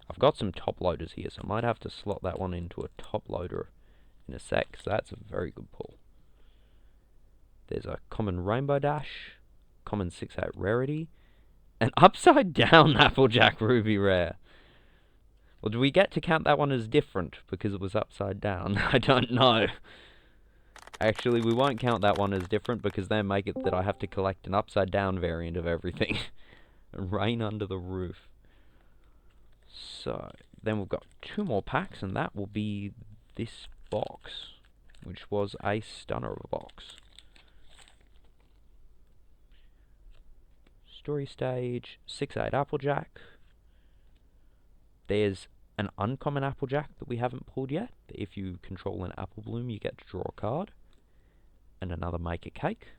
I've got some top loaders here, so I might have to slot that one into a top loader in a sec, so that's a very good pull. There's a common Rainbow Dash, common 6/8 Rarity, an upside down Applejack Ruby Rare. Well, do we get to count that one as different because it was upside down? I don't know. Actually, we won't count that one as different because then make it that I have to collect an upside down variant of everything. Rain Under the Roof. So, then we've got 2 more packs, and that will be this box, which was a stunner of a box. Story Stage, 6/8 Applejack. There's an uncommon Applejack that we haven't pulled yet. If you control an Apple Bloom, you get to draw a card. And another Make a Cake.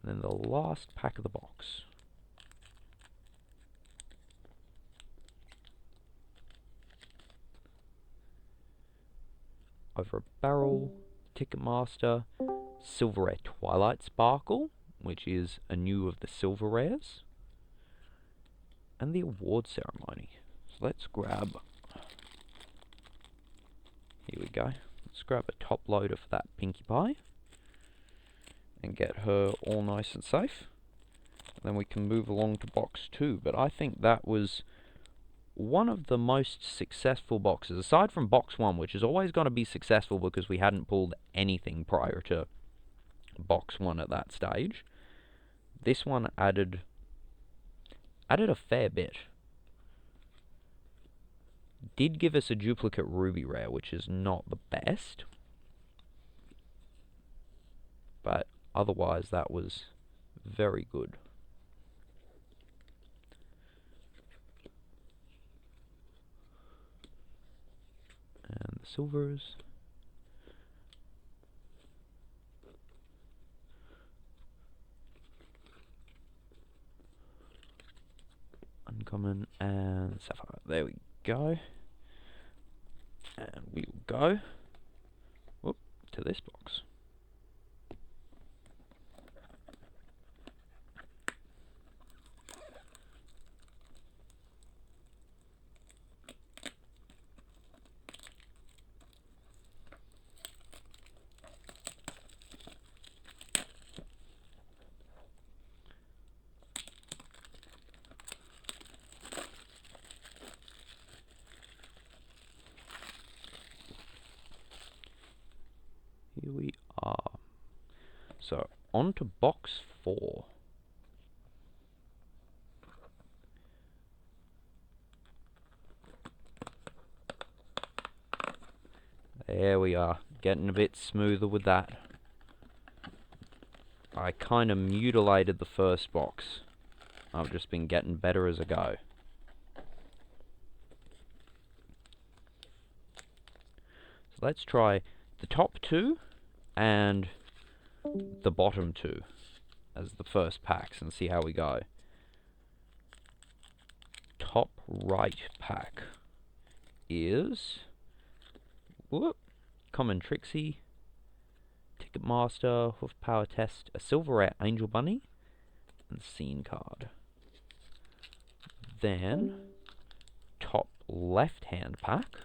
And then the last pack of the box. Over a Barrel, Ticketmaster, Silver Rare Twilight Sparkle, which is a new of the silver rares, and the award ceremony. So let's grab, here we go, let's grab a top loader for that Pinkie Pie, and get her all nice and safe. And then we can move along to box 2, but I think that was one of the most successful boxes, aside from box 1, which is always going to be successful because we hadn't pulled anything prior to box 1 at that stage. This one added a fair bit. Did give us a duplicate Ruby Rare, which is not the best, but otherwise that was very good. And the silvers. Uncommon and Sapphire. There we go. And we will go to this box. So, on to box 4. There we are, getting a bit smoother with that. I kind of mutilated the first box. I've just been getting better as I go. So let's try the top 2 and the bottom 2 as the first packs and see how we go. Top right pack is Common Trixie, Ticketmaster, Hoof Power Test, a Silver Rare Angel Bunny, and Scene Card. Then, top left hand pack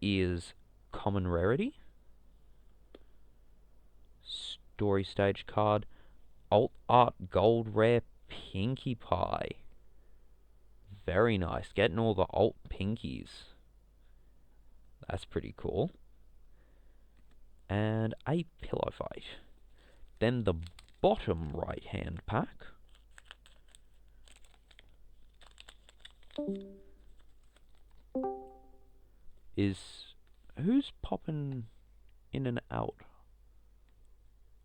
is Common Rarity, Story Stage card, Alt Art Gold Rare Pinkie Pie. Very nice, getting all the alt pinkies. That's pretty cool. And a Pillow Fight. Then the bottom right hand pack is... Who's popping in and out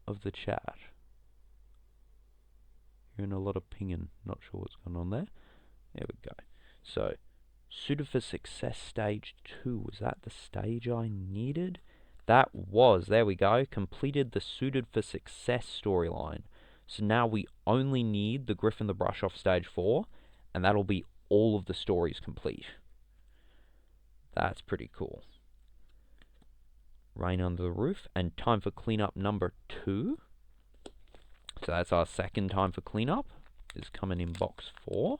of the chat? Hearing a lot of pinging, not sure what's going on there. There we go. So, Suited for Success Stage 2. Was that the stage I needed? That was. There we go. Completed the Suited for Success storyline. So now we only need the Griffin the Brush Off Stage 4, and that'll be all of the stories complete. That's pretty cool. Rain Under the Roof, and Time for Cleanup number 2. So that's our second Time for Cleanup. Is coming in box 4.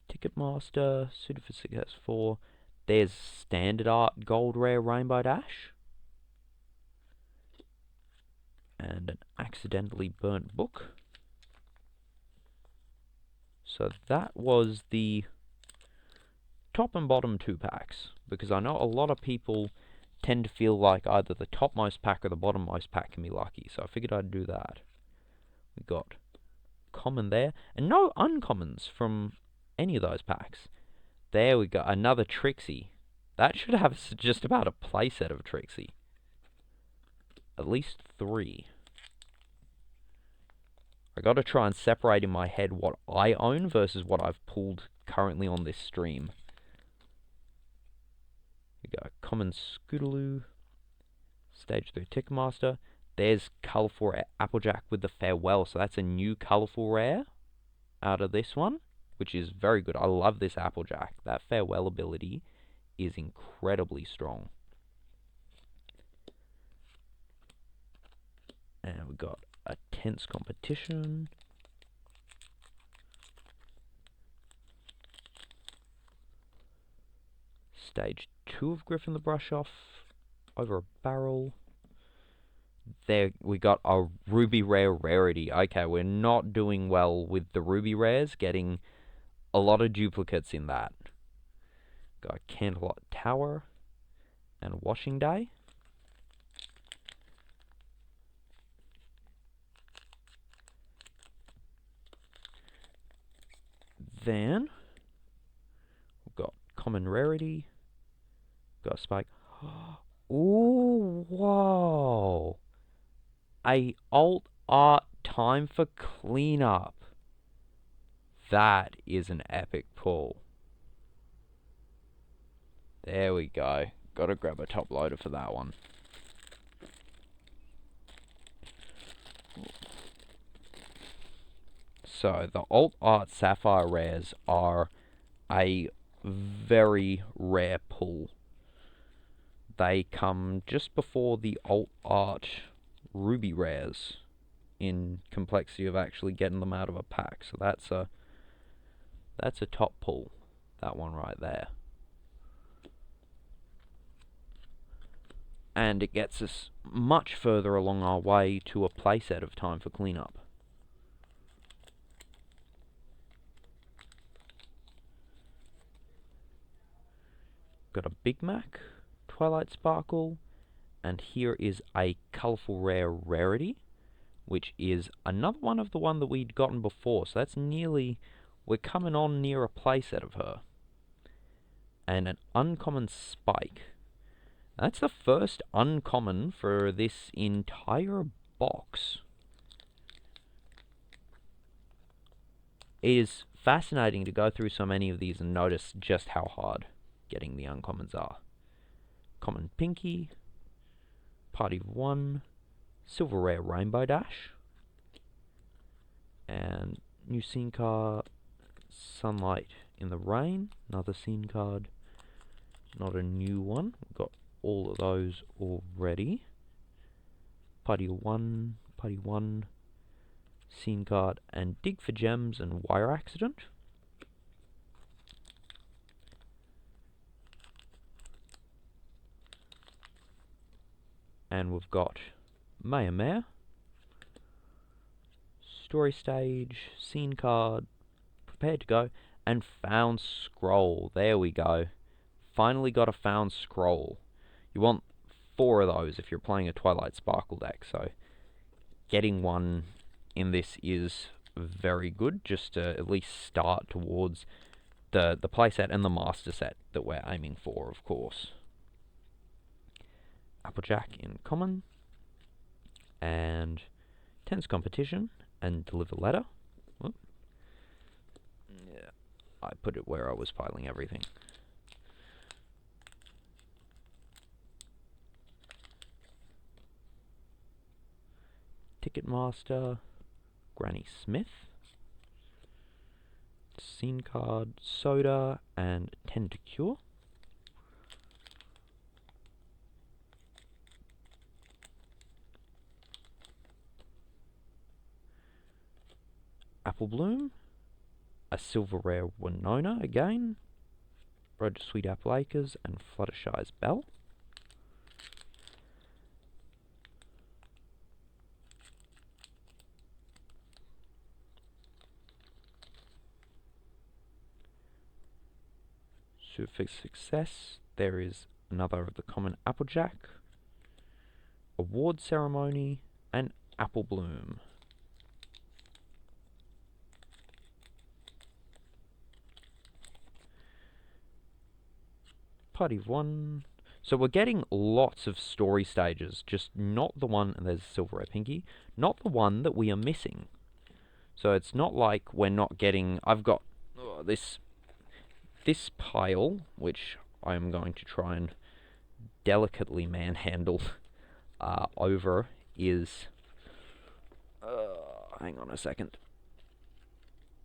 Ticketmaster, Suited for Success 4. There's Standard Art Gold Rare Rainbow Dash. And an Accidentally Burnt Book. So that was the top and bottom 2 packs, because I know a lot of people tend to feel like either the topmost pack or the bottommost pack can be lucky, so I figured I'd do that. We got common there, and no uncommons from any of those packs. There we go, another Trixie. That should have just about a playset of Trixie. At least 3. I gotta try and separate in my head what I own versus what I've pulled currently on this stream. We got Common Scootaloo, Stage 3 Ticketmaster. There's Colourful Applejack with the Farewell, so that's a new Colourful Rare out of this one, which is very good. I love this Applejack. That Farewell ability is incredibly strong. And we got a Tense Competition. Stage 2 of Griffin the Brush Off, Over a Barrel. There we got a Ruby Rare Rarity. Okay, we're not doing well with the Ruby Rares, getting a lot of duplicates in that. Got Candlelight Tower and Washing Day. Then we've got Common Rarity. Got a Spike. Ooh, whoa. A Alt Art Time for Cleanup. That is an epic pull. There we go. Gotta grab a top loader for that one. So, the Alt Art Sapphire Rares are a very rare pull. They come just before the Alt Art Ruby Rares in complexity of actually getting them out of a pack. So that's a top pull, that one right there. And it gets us much further along our way to a playset of Time for Cleanup. got a Big Mac, Twilight Sparkle, and here is a Colourful Rare Rarity, which is another one of the one that we'd gotten before, so that's nearly, we're coming on near a playset of her. And an Uncommon Spike. That's the first uncommon for this entire box. It is fascinating to go through so many of these and notice just how hard getting the uncommons are. Common Pinky, Party of One, Silver Rare Rainbow Dash, and new scene card, Sunlight in the Rain, another scene card, not a new one, we've got all of those already. Party of One, scene card, and Dig for Gems and Wire Accident. And we've got Mare, Story Stage, Scene Card, Prepared to Go, and Found Scroll. There we go. Finally got a Found Scroll. You want 4 of those if you're playing a Twilight Sparkle deck, so getting one in this is very good, just to at least start towards the playset and the master set that we're aiming for, of course. Applejack in common, and Tense Competition, and Deliver Letter. Whoop. Yeah, I put it where I was piling everything. Ticketmaster, Granny Smith, Scene Card, Soda, and Tend to Cure. Apple Bloom, a Silver Rare Winona again, Road to Sweet Apple Acres, and Fluttershy's Bell. For success, there is another of the common Applejack, Award Ceremony, and Apple Bloom. Party of One. So we're getting lots of story stages, just not the one, and there's Silver Rare Pinky, not the one that we are missing. So it's not like we're not getting, I've got this pile, which I'm going to try and delicately manhandle over, is, hang on a second.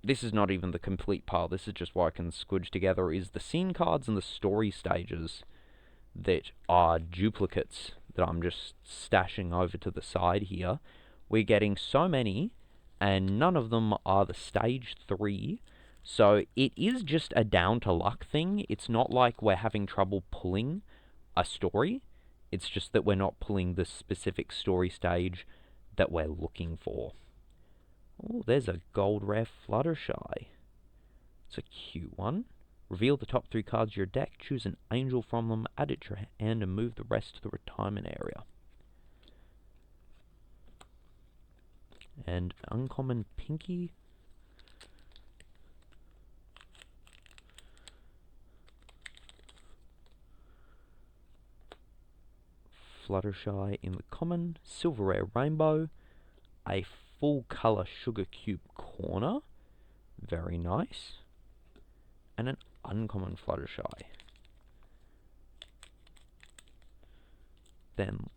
This is not even the complete pile, this is just what I can squidge together, is the scene cards and the story stages that are duplicates that I'm just stashing over to the side here. We're getting so many, and none of them are the stage 3, so it is just a down to luck thing. It's not like we're having trouble pulling a story, it's just that we're not pulling the specific story stage that we're looking for. Oh, there's a gold rare Fluttershy. It's a cute one. Reveal the top 3 cards of your deck, choose an angel from them, add it to your hand, and move the rest to the retirement area. And uncommon Pinky. Fluttershy in the common, Silver Rare Rainbow, a full colour Sugar Cube Corner, very nice, and an uncommon Fluttershy. Then,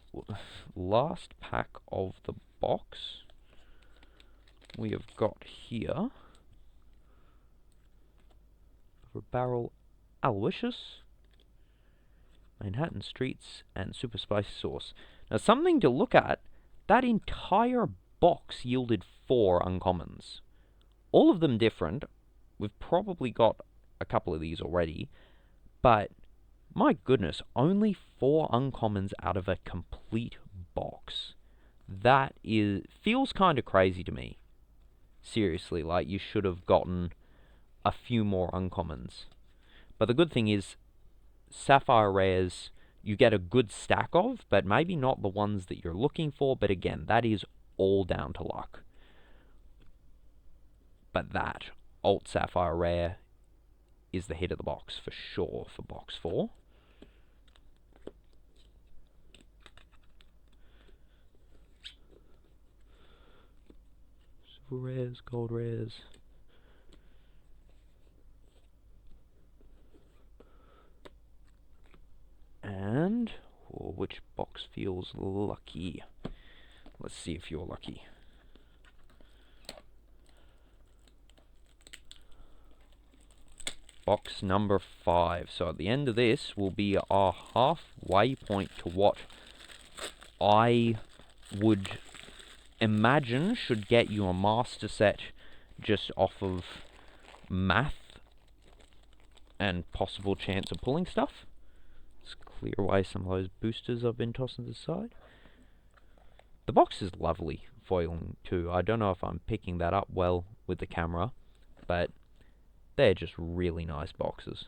last pack of the box, we have got here a barrel Aloysius, Manhattan Streets, and Super Spicy Sauce. Now, something to look at, that entire box yielded 4 uncommons. All of them different. We've probably got a couple of these already, but my goodness, only 4 uncommons out of a complete box. That feels kind of crazy to me. Seriously, like you should have gotten a few more uncommons. But the good thing is, sapphire rares you get a good stack of, but maybe not the ones that you're looking for. But again, that is all down to luck. But that alt sapphire rare is the hit of the box for sure for box 4. Silver rares, gold rares. And which box feels lucky? Let's see if you're lucky. Box number 5. So at the end of this will be our halfway point to what I would imagine should get you a master set just off of math and possible chance of pulling stuff. Let's clear away some of those boosters I've been tossing to the side. The box is lovely foiling too. I don't know if I'm picking that up well with the camera, but they're just really nice boxes.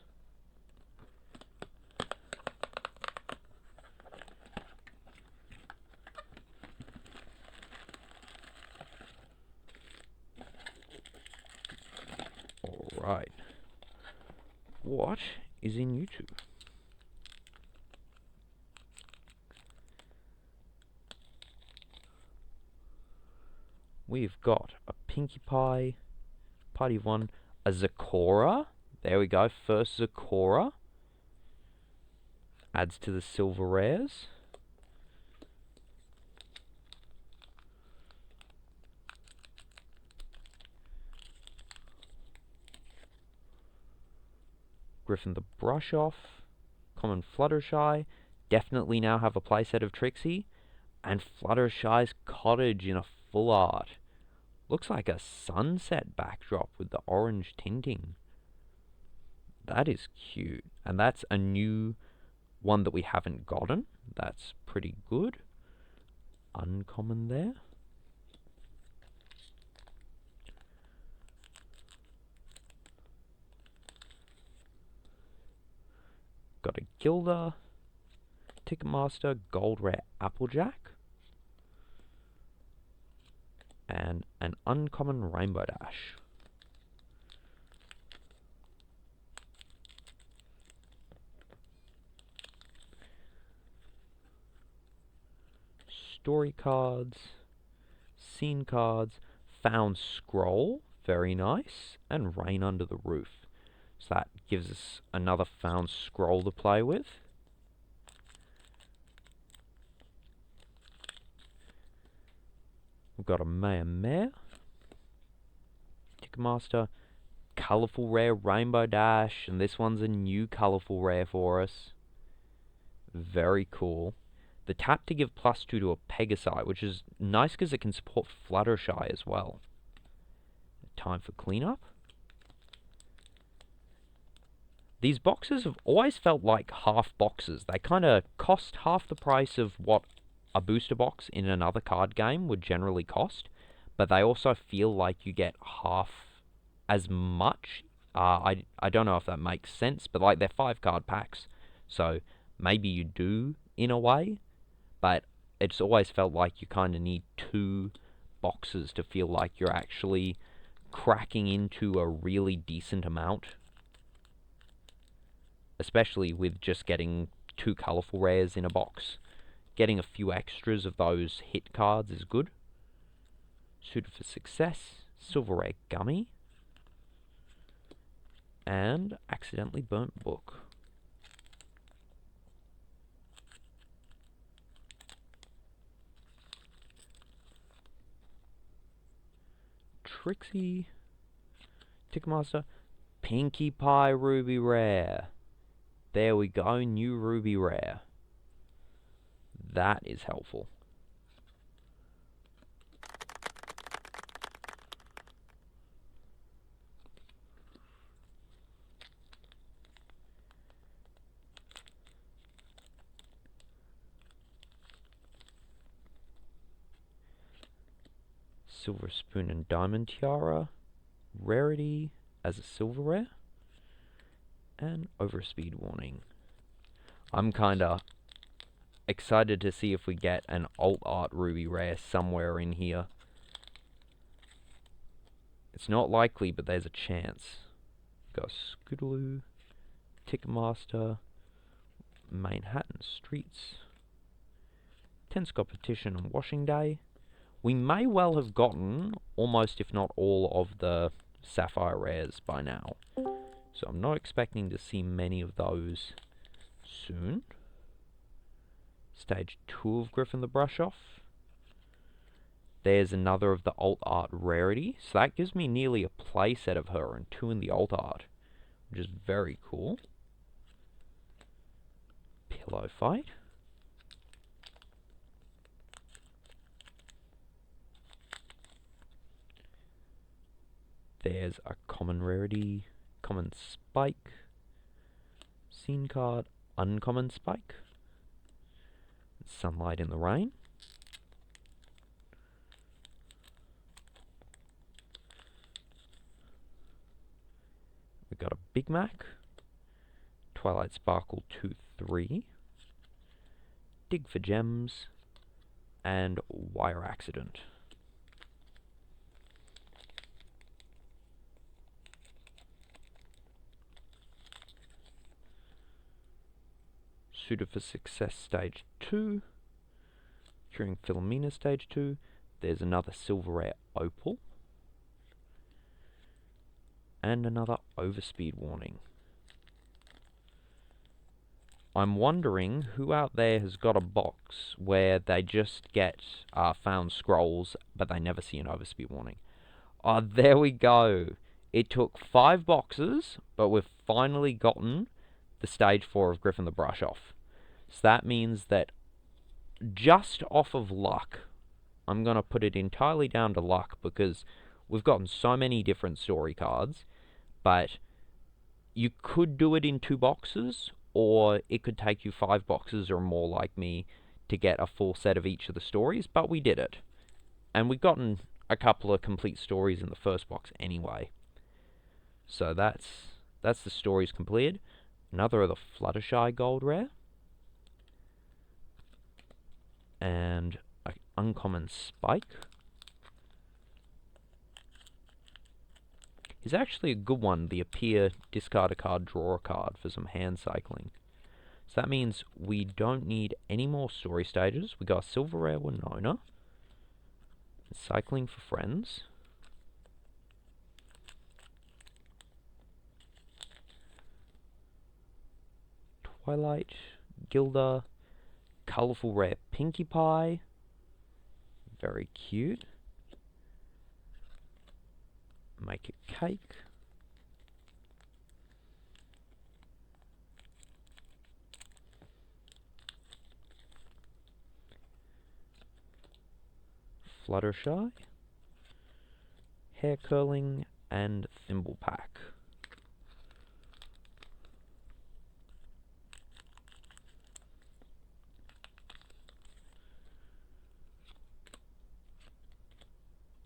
Alright. What is in YouTube? We've got a Pinkie Pie, Party of One, a Zakora. There we go, first Zakora. Adds to the silver rares. Griffin the Brush Off, Common Fluttershy. Definitely now have a playset of Trixie. And Fluttershy's Cottage in a full art. Looks like a sunset backdrop with the orange tinting. That is cute. And that's a new one that we haven't gotten. That's pretty good. Uncommon there. Got a Gilda, Ticketmaster, Gold Rare Applejack. And an uncommon Rainbow Dash. Story cards, scene cards, Found Scroll, very nice, and Rain Under the Roof. So that gives us another Found Scroll to play with. We've got a Mare, Ticketmaster, Colourful Rare Rainbow Dash, and this one's a new Colourful Rare for us. Very cool. The tap to give +2 to a Pegasi, which is nice because it can support Fluttershy as well. Time for cleanup. These boxes have always felt like half boxes. They kind of cost half the price of what a booster box in another card game would generally cost, but they also feel like you get half as much. I don't know if that makes sense, but like they're 5-card packs, so maybe you do in a way, but it's always felt like you kind of need 2 boxes to feel like you're actually cracking into a really decent amount. Especially with just getting 2 colourful rares in a box. Getting a few extras of those hit cards is good. Suited for Success, Silver Rare Gummy, and Accidentally Burnt Book. Trixie, Ticketmaster, Pinkie Pie Ruby Rare. There we go, new Ruby Rare. That is helpful. Silver Spoon and Diamond Tiara. Rarity as a silver rare. And Overspeed Warning. I'm kinda excited to see if we get an alt art ruby rare somewhere in here. It's not likely, but there's a chance. Got Scootaloo, Ticketmaster, Manhattan Streets, 10 competition on Washing Day. We may well have gotten almost, if not all, of the Sapphire rares by now. So I'm not expecting to see many of those soon. Stage 2 of Griffin the Brush Off. There's another of the alt art rarity. So that gives me nearly a playset of her and 2 in the alt art, which is very cool. Pillow Fight. There's a common rarity, common Spike, scene card, uncommon Spike, Sunlight in the Rain. We've got a Big Mac, Twilight Sparkle 2-3, Dig for Gems, and Wire Accident. Suited for Success Stage 2, Curing Philomena Stage 2, there's another Silver Rare Opal, and another Overspeed Warning. I'm wondering who out there has got a box where they just get found scrolls, but they never see an Overspeed Warning. Oh, there we go. It took 5 boxes, but we've finally gotten the Stage 4 of Griffin the Brush Off. So that means that just off of luck, I'm going to put it entirely down to luck, because we've gotten so many different story cards, but you could do it in 2 boxes, or it could take you 5 boxes or more like me to get a full set of each of the stories, but we did it. And we've gotten a couple of complete stories in the first box anyway. So that's the stories completed. Another of the Fluttershy Gold Rare. And an uncommon Spike. Is actually a good one, the Appear, discard a card, draw a card for some hand cycling. So that means we don't need any more story stages. We got Silver Rare Winona. Cycling for Friends. Twilight, Gilda, Colourful Rare Pinkie Pie. Very cute. Make a Cake. Fluttershy. Hair Curling, and Thimble Pack.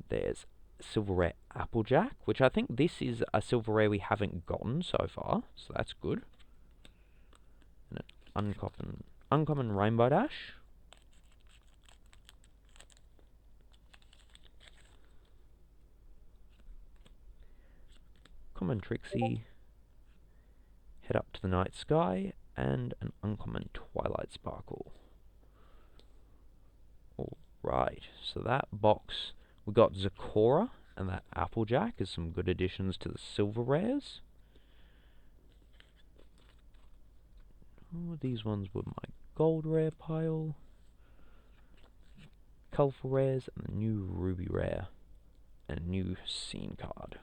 There's Silver Rare Applejack, which I think this is a Silver Rare we haven't gotten so far, so that's good. And an uncommon Rainbow Dash. Common Trixie. Head Up to the Night Sky, and an uncommon Twilight Sparkle. Alright, so that box, we got Zakora and that Applejack as some good additions to the Silver Rares. Oh, these ones were my Gold Rare pile. Colourful Rares, and the new Ruby Rare, and a new Scene card.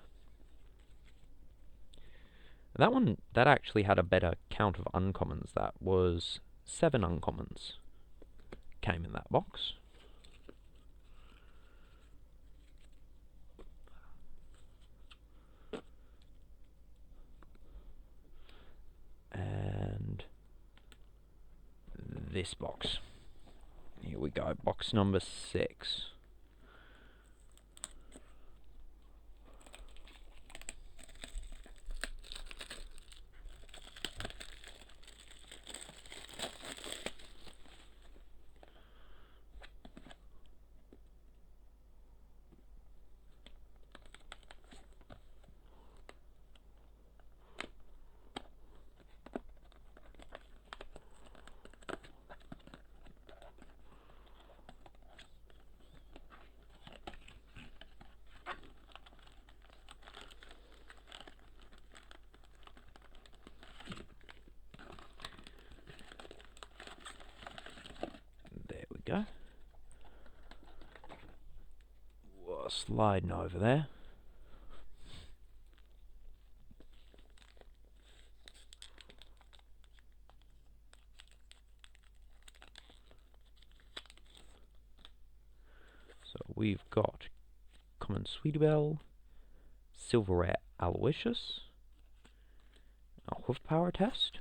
That one, that actually had a better count of uncommons. That was 7 uncommons came in that box. And this box. Here we go, box number 6. we go. Whoa, sliding over there. So we've got common Sweetie Belle, silver rare Aloysius, a hoof power test,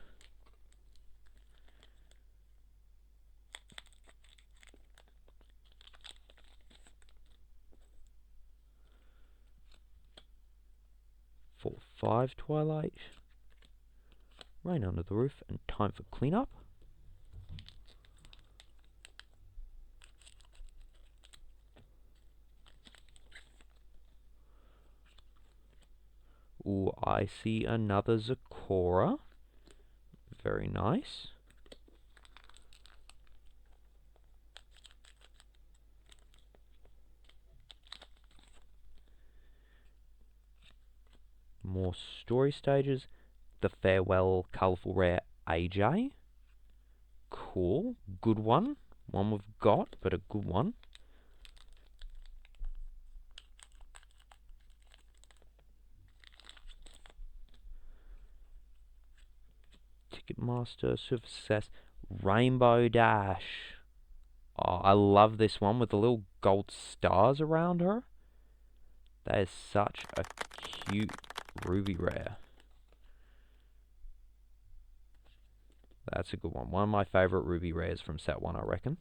for 5 Twilight, Rain Under the Roof, and Time for Cleanup. Ooh, I see another Zakora. Very nice. More story stages. The Farewell Colourful Rare AJ. Cool. Good one. One we've got, but a good one. Ticketmaster, Super Success, Rainbow Dash. Oh, I love this one with the little gold stars around her. That is such a cute ruby rare. That's a good one. One of my favourite ruby rares from set 1, I reckon.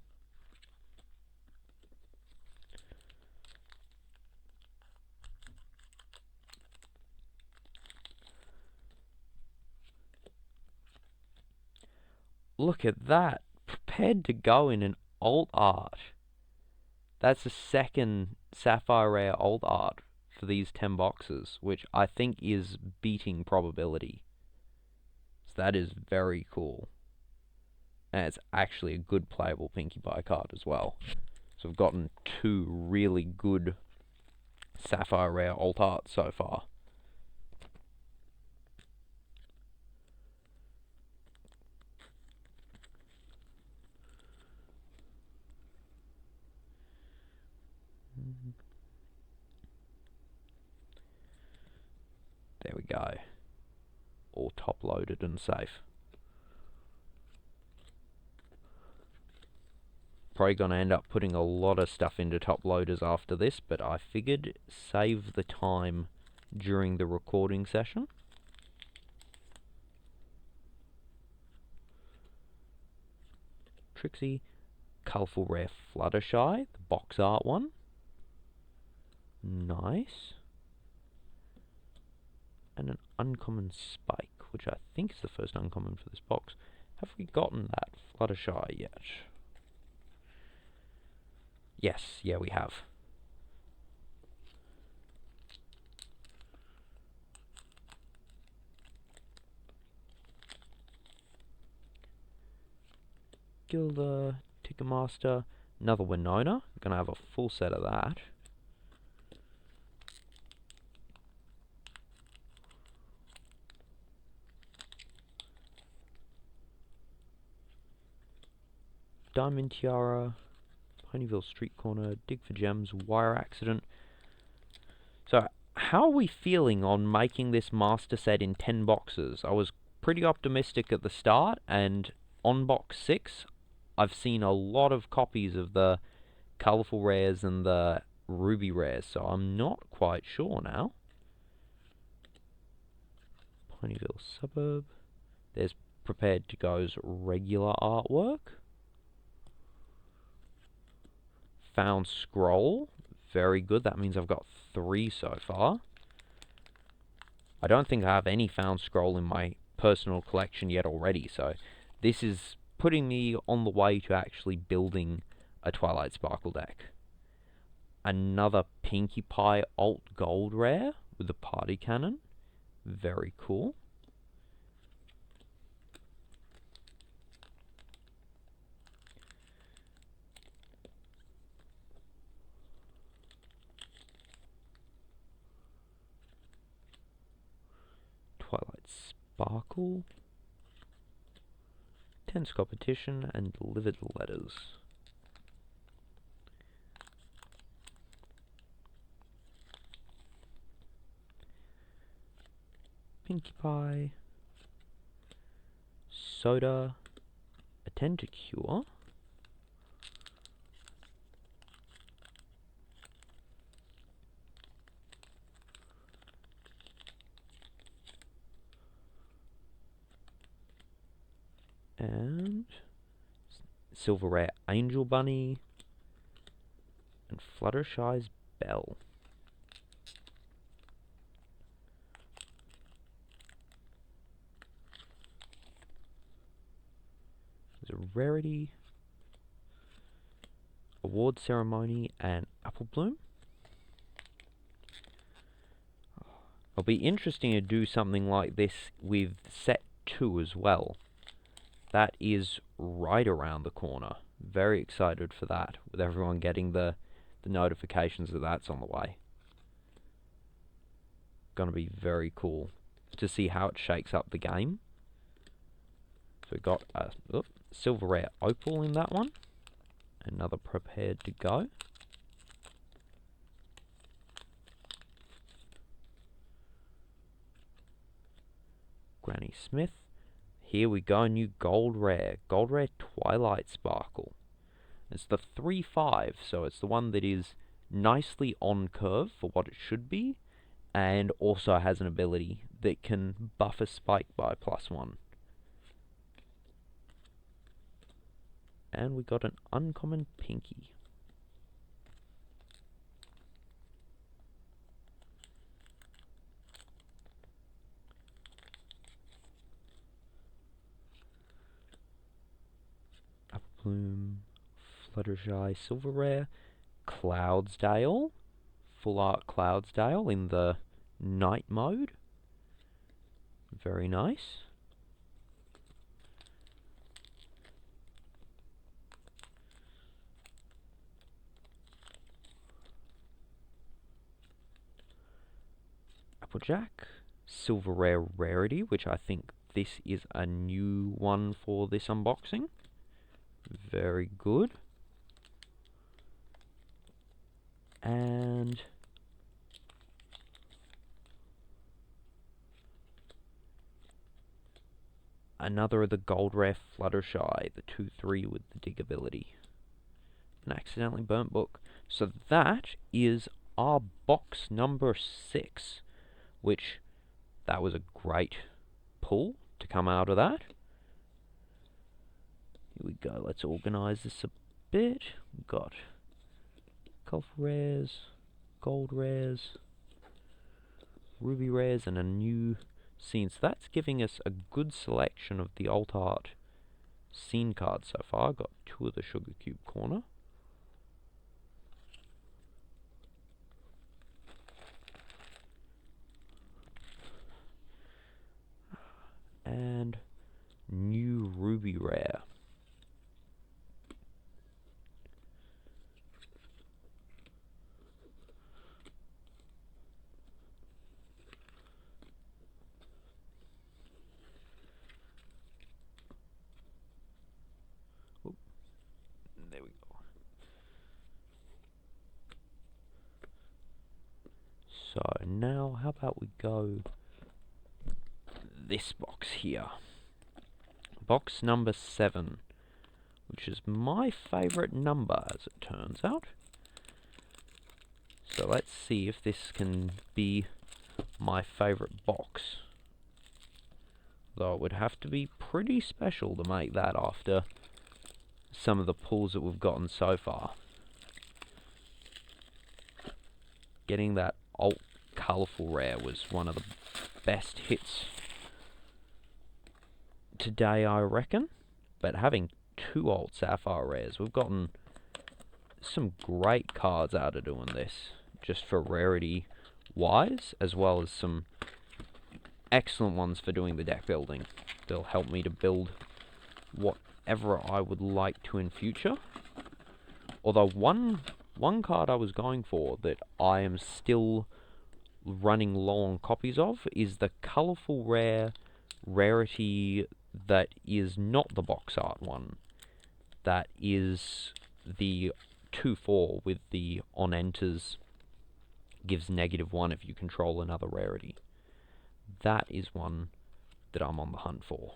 Look at that. Prepared to go in an alt art. That's the second Sapphire Rare alt art for these 10 boxes, which I think is beating probability. So that is very cool. And it's actually a good playable Pinkie Pie card as well. So we've gotten 2 really good Sapphire Rare alt arts so far. There we go. All top loaded and safe. Probably going to end up putting a lot of stuff into top loaders after this, but I figured save the time during the recording session. Trixie, Colourful Rare Fluttershy, the box art one. Nice. And an uncommon Spike, which I think is the first uncommon for this box. Have we gotten that Fluttershy yet? Yes, yeah we have. Gilda, Ticketmaster, another Winona. Gonna have a full set of that. Diamond Tiara, Ponyville Street Corner, Dig for Gems, Wire Accident. So, how are we feeling on making this master set in 10 boxes? I was pretty optimistic at the start, and on box 6, I've seen a lot of copies of the Colourful Rares and the Ruby Rares, so I'm not quite sure now. Ponyville Suburb. There's Prepared to Go's regular artwork. Found Scroll. Very good. That means I've got 3 so far. I don't think I have any Found Scroll in my personal collection yet already, so this is putting me on the way to actually building a Twilight Sparkle deck. Another Pinkie Pie Alt Gold Rare with the Party Cannon. Very cool. Twilight Sparkle. Tense Competition and Delivered Letters. Pinkie Pie, Soda, Attend to Cure, and Silver Rare Angel Bunny, and Fluttershy's Bell. There's a Rarity, Award Ceremony, and Apple Bloom. It'll be interesting to do something like this with set 2 as well. That is right around the corner. Very excited for that, with everyone getting the notifications that that's on the way. Gonna be very cool to see how it shakes up the game. So we've got a Silver Rare Opal in that one. Another Prepared to Go. Granny Smith. Here we go, new Gold Rare. Gold Rare Twilight Sparkle. It's the 3/5, so it's the one that is nicely on curve for what it should be, and also has an ability that can buff a spike by +1. And we got an uncommon Pinky. Apple Bloom, Fluttershy, Silver Rare, Cloudsdale, Full Art Cloudsdale in the night mode. Very nice. Applejack, Silver Rare Rarity, which I think this is a new one for this unboxing. Very good. And another of the Gold Rare Fluttershy, the 2/3 with the dig ability. An accidentally burnt book. So that is our box number 6, which that was a great pull to come out of that. Here we go, let's organize this a bit. We've got Colorful Rares, Gold Rares, Ruby Rares, and a new scene. So that's giving us a good selection of the alt art scene cards so far. I've got 2 of the Sugar Cube corner. And new Ruby Rare. Oop. There we go. So now how about we go this box here. Box number 7, which is my favorite number as it turns out. So let's see if this can be my favorite box. Though it would have to be pretty special to make that after some of the pulls that we've gotten so far. Getting that alt colourful rare was one of the best hits today, I reckon. But having 2 alt sapphire rares, we've gotten some great cards out of doing this, just for rarity wise, as well as some excellent ones for doing the deck building. They'll help me to build whatever I would like to in future. Although one card I was going for that I am still running low on copies of is the colourful rare rarity that is not the box art one. That is the 2/4 with the on enters gives -1 if you control another rarity. that is one that I'm on the hunt for.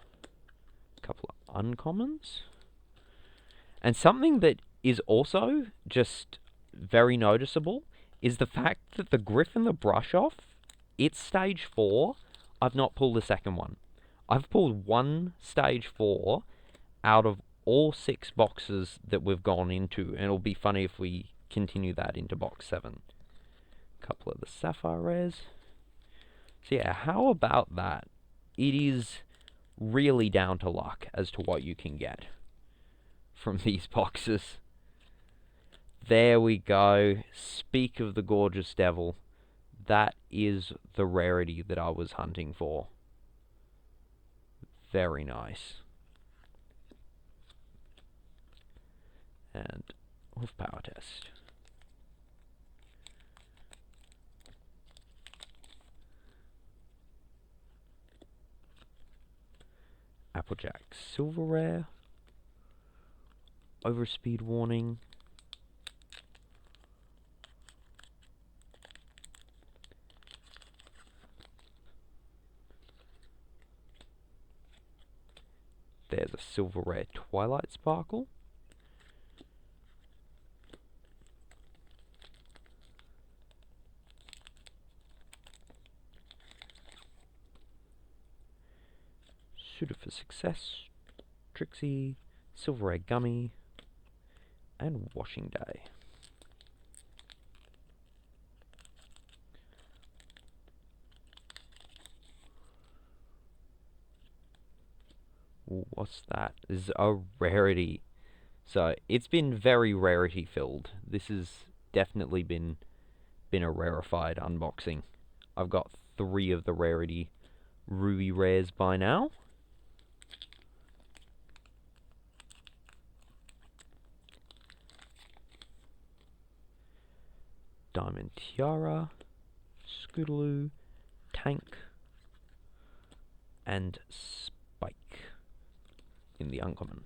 A couple of uncommons. And something that is also just very noticeable is the fact that the Griffin the Brush Off, it's stage 4. I've not pulled a second one. I've pulled one stage 4 out of all 6 boxes that we've gone into, and it'll be funny if we continue that into box 7. A couple of the Sapphire Rares. So yeah, how about that? It is really down to luck as to what you can get from these boxes. There we go. Speak of the gorgeous devil. That is the rarity that I was hunting for. Very nice. And hoof power test. Applejack Silver Rare. Overspeed warning. There's a Silver Rare Twilight Sparkle. Suited for Success. Trixie. Silver Rare Gummy. And Washing Day. Ooh, what's that? This is a rarity. So it's been very rarity filled. This has definitely been a rarefied unboxing. I've got 3 of the rarity ruby rares by now. Diamond Tiara, Scootaloo, Tank, and Spike in the uncommon.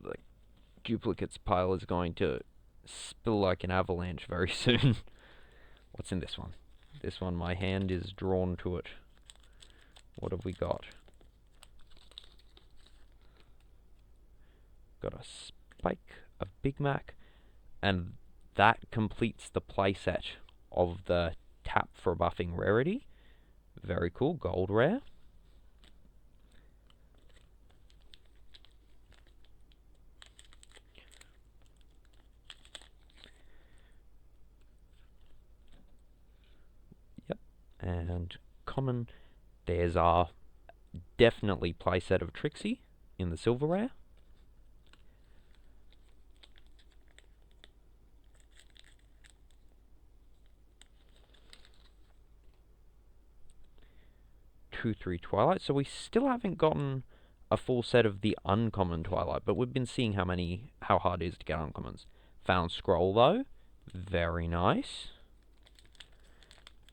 The duplicates pile is going to spill like an avalanche very soon. What's in this one? This one, my hand is drawn to it. What have we got? Got a Spike, a Big Mac, and that completes the playset of the tap for buffing rarity. Very cool, gold rare. Yep, and common. There's our definitely playset of Trixie in the silver rare. Two, 3 Twilight. So we still haven't gotten a full set of the uncommon Twilight, but we've been seeing how hard it is to get uncommons. Found Scroll though, very nice.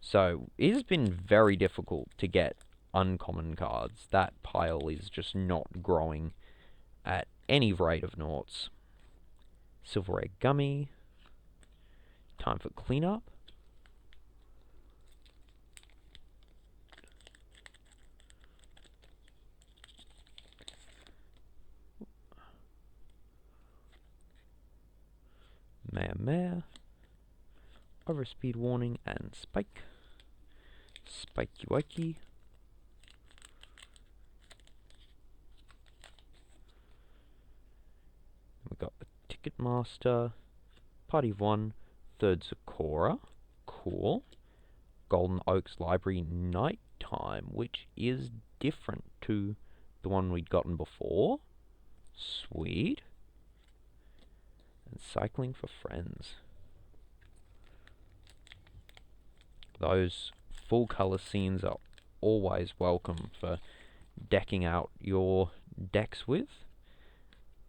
So it has been very difficult to get uncommon cards. That pile is just not growing at any rate of noughts. Silver Egg Gummy. Time for cleanup. Mare. Overspeed warning and Spike. Spikey Wikey. We got the Ticketmaster. Party of 1. Third Sakura. Cool. Golden Oaks Library Nighttime, which is different to the one we'd gotten before. Sweet. And Cycling for Friends. Those full color scenes are always welcome for decking out your decks with.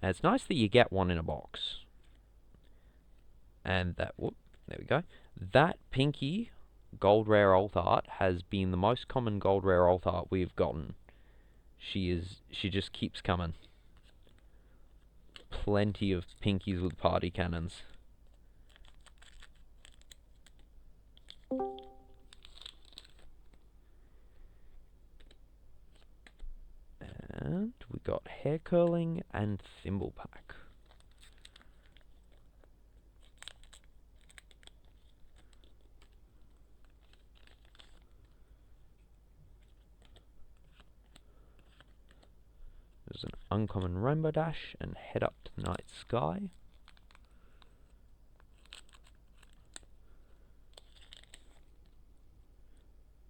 And it's nice that you get one in a box. And that, whoop, there we go. That Pinky Gold Rare Alt Art has been the most common Gold Rare Alt Art we've gotten. She just keeps coming. Plenty of pinkies with party cannons. And we got hair curling and thimble pack. There's an uncommon rainbow dash and head up to the night sky.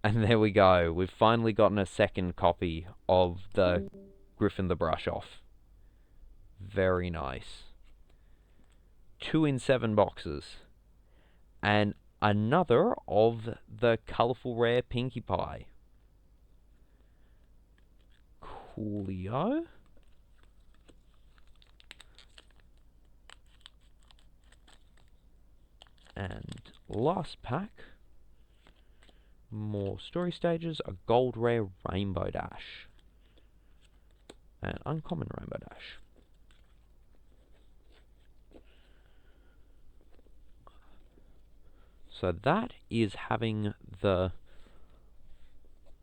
And there we go. We've finally gotten a second copy of the Griffin the Brush Off. Very nice. 2 in 7 boxes. And another of the colourful rare Pinkie Pie. Coolio. And last pack. More story stages, a gold rare Rainbow Dash. And uncommon Rainbow Dash. So that is having the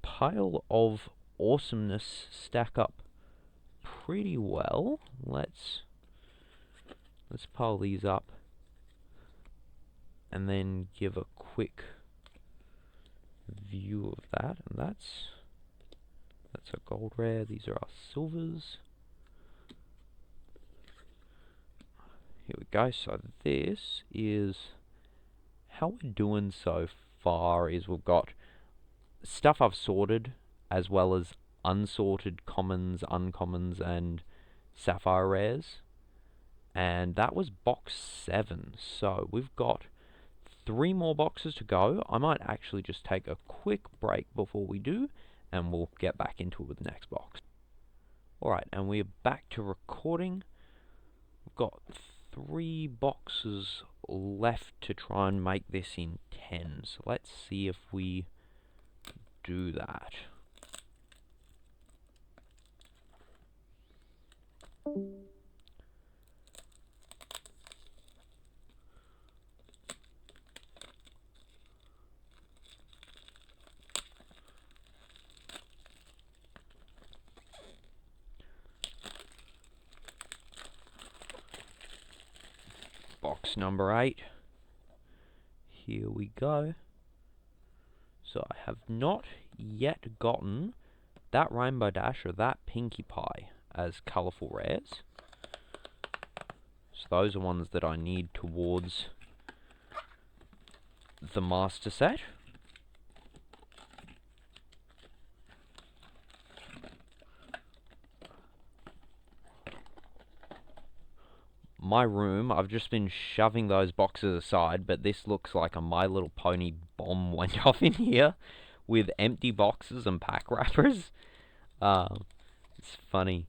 pile of awesomeness stack up pretty well. Let's pile these up and then give a quick view of that. And that's a gold rare. These are our silvers. Here we go. So this is how we're doing so far. Is we've got stuff I've sorted as well as unsorted commons, uncommons, and sapphire rares. And that was box 7. So we've got 3 more boxes to go. I might actually just take a quick break before we do, and we'll get back into it with the next box. Alright, and we're back to recording. We've got 3 boxes left to try and make this in 10. So let's see if we do that. Box number 8. Here we go. So I have not yet gotten that Rainbow Dash or that Pinkie Pie as colourful rares. So those are ones that I need towards the master set. My room, I've just been shoving those boxes aside, but this looks like a My Little Pony bomb went off in here with empty boxes and pack wrappers. It's funny.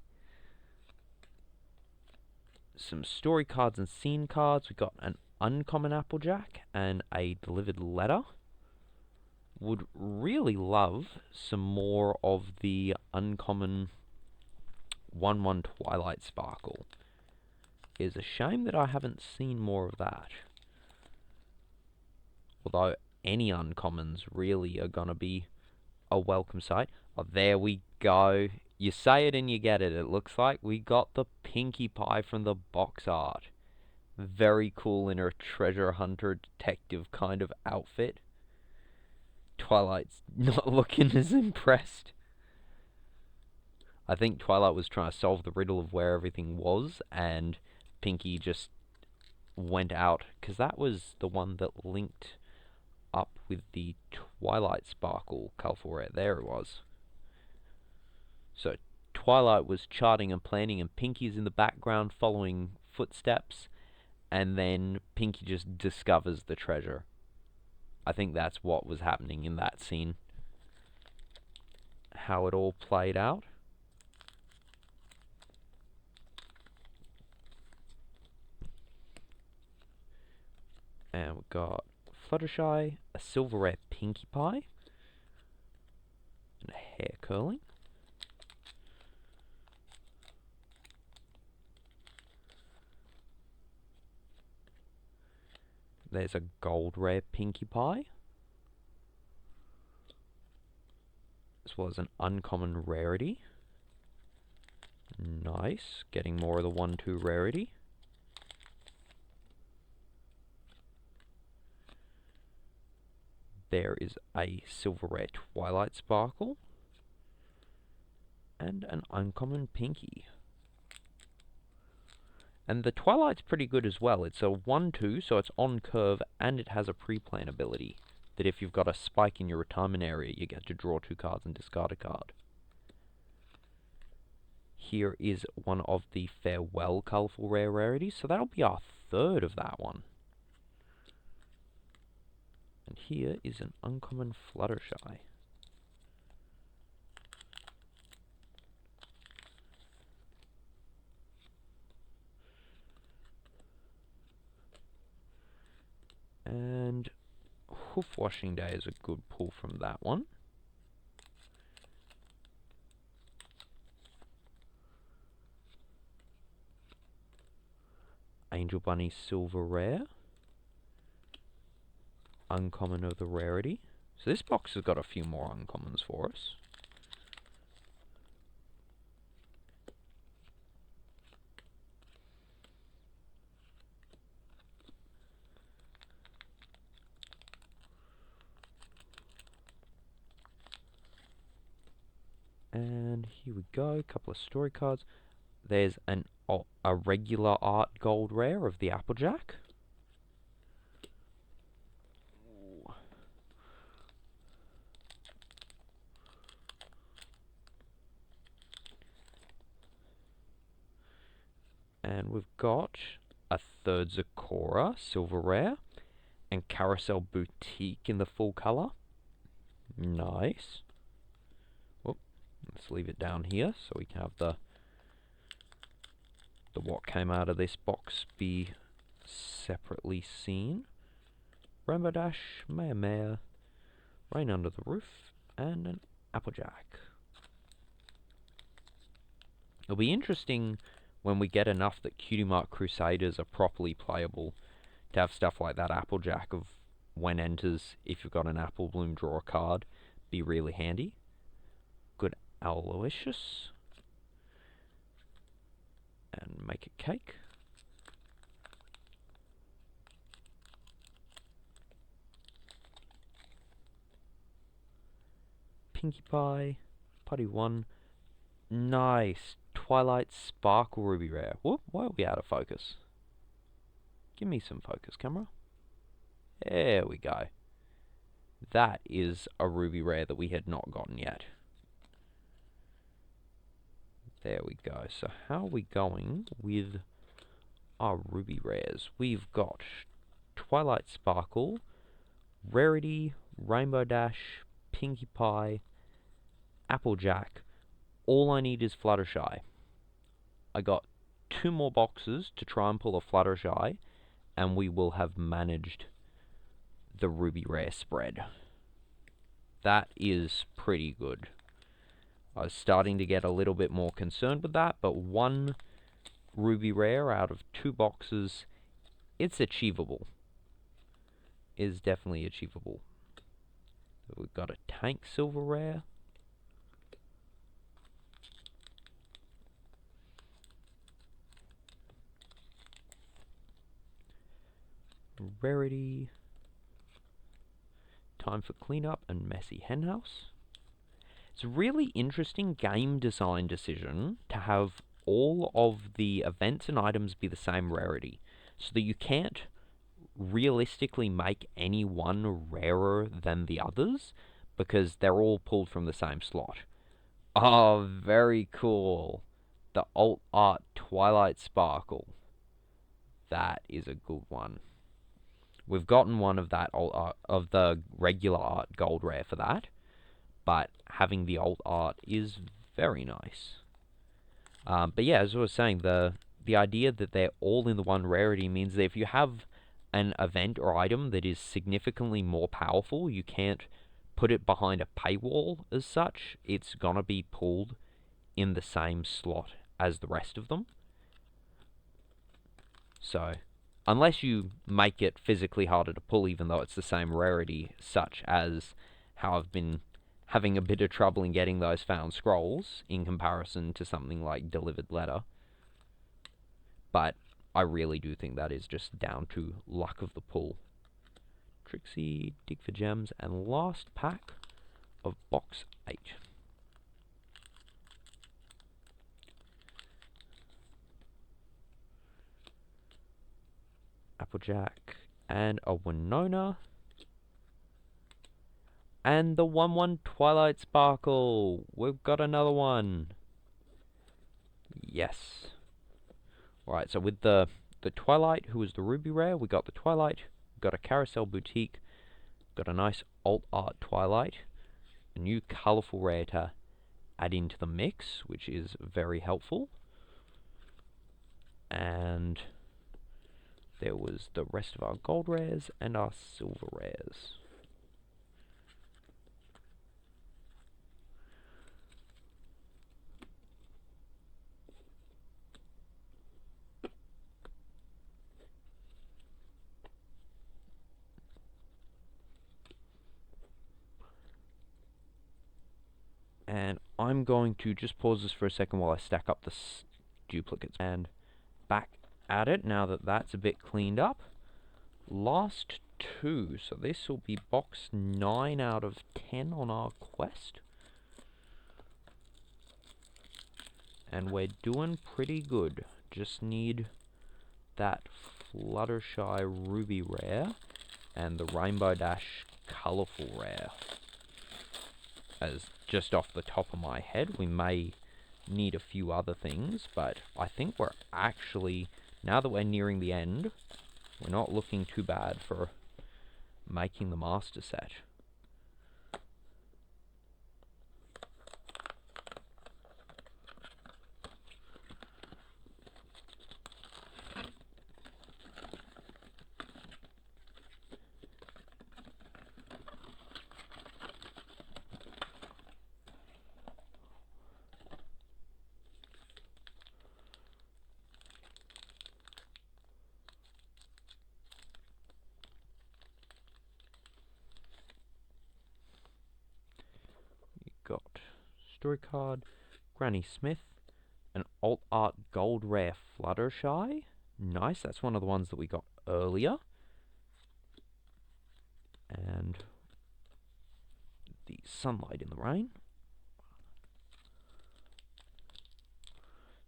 Some story cards and scene cards. We got an uncommon Applejack and a delivered letter. Would really love some more of the uncommon 1/1 Twilight Sparkle. It's a shame that I haven't seen more of that. Although any uncommons really are gonna be a welcome sight. Oh, there we go. You say it and you get it. It looks like we got the Pinkie Pie from the box art. Very cool in her treasure hunter detective kind of outfit. Twilight's not looking as impressed. I think Twilight was trying to solve the riddle of where everything was, and Pinkie just went out, because that was the one that linked up with the Twilight Sparkle colourful rare. There it was. So Twilight was charting and planning, and Pinkie's in the background following footsteps, and then Pinkie just discovers the treasure. I think that's what was happening in that scene. How it all played out. And we've got Fluttershy, a silver rare Pinkie Pie, and a hair curling. There's a gold rare Pinkie Pie, as well as an uncommon rarity. Nice, getting more of the 1/2 rarity. There is a silver rare Twilight Sparkle, and an uncommon Pinkie. And the Twilight's pretty good as well. It's a 1/2, so it's on curve, and it has a pre-plan ability that if you've got a spike in your retirement area, you get to draw 2 cards and discard a card. Here is one of the Farewell Colourful Rare Rarities, so that'll be our 3rd of that one. And here is an uncommon Fluttershy. And Hoof Washing Day is a good pull from that one. Angel Bunny Silver Rare. Uncommon of the rarity. So this box has got a few more uncommons for us. And here we go, a couple of story cards. There's a regular art gold rare of the Applejack. And we've got a 3rd Zakora silver rare and Carousel Boutique in the full color. Nice. Whoop. Let's leave it down here so we can have the what came out of this box be separately seen. Rainbow Dash, Maya Maya, Rain Under the Roof, and an Applejack. It'll be interesting when we get enough that Cutie Mark Crusaders are properly playable to have stuff like that Applejack of when enters, if you've got an Apple Bloom, draw a card, be really handy. Good Aloysius. And make a cake. Pinkie Pie, Putty 1. Nice. Twilight Sparkle Ruby Rare. Whoop, why are we out of focus? Give me some focus, camera. There we go. That is a Ruby Rare that we had not gotten yet. There we go. So how are we going with our Ruby Rares? We've got Twilight Sparkle, Rarity, Rainbow Dash, Pinkie Pie, Applejack. All I need is Fluttershy. I got 2 more boxes to try and pull a Fluttershy, and we will have managed the Ruby Rare spread. That is pretty good. I was starting to get a little bit more concerned with that, but 1 Ruby Rare out of 2 boxes, it's achievable. Is definitely achievable. So we've got a Tank Silver Rare. Rarity. Time for Cleanup and Messy Henhouse. It's a really interesting game design decision to have all of the events and items be the same rarity, so that you can't realistically make any one rarer than the others, because they're all pulled from the same slot. Oh, very cool. The Alt Art Twilight Sparkle. That is a good one. We've gotten one of that alt art, of the regular art gold rare for that, but having the alt art is very nice. But yeah, as I was saying, the idea that they're all in the one rarity means that if you have an event or item that is significantly more powerful, you can't put it behind a paywall as such. It's gonna be pulled in the same slot as the rest of them. So unless you make it physically harder to pull, even though it's the same rarity, such as how I've been having a bit of trouble in getting those found scrolls in comparison to something like Delivered Letter. But I really do think that is just down to luck of the pull. Trixie, dig for gems, and last pack of box 8. Applejack, and a Winona. And the 1/1 Twilight Sparkle. We've got another one. Yes. Alright, so with the Twilight, who was the Ruby Rare, we got the Twilight, we got a Carousel Boutique, got a nice alt art Twilight, a new colourful rare to add into the mix, which is very helpful. And there was the rest of our gold rares and our silver rares. And I'm going to just pause this for a second while I stack up the duplicates. And back at it, now that that's a bit cleaned up. Last two, so this will be box 9 out of 10 on our quest. And we're doing pretty good. Just need that Fluttershy Ruby Rare and the Rainbow Dash Colourful Rare. As just off the top of my head, we may need a few other things, but I think we're actually, now that we're nearing the end, we're not looking too bad for making the master set. Got Story Card, Granny Smith, an alt art gold rare Fluttershy. Nice, that's one of the ones that we got earlier. And the Sunlight in the Rain.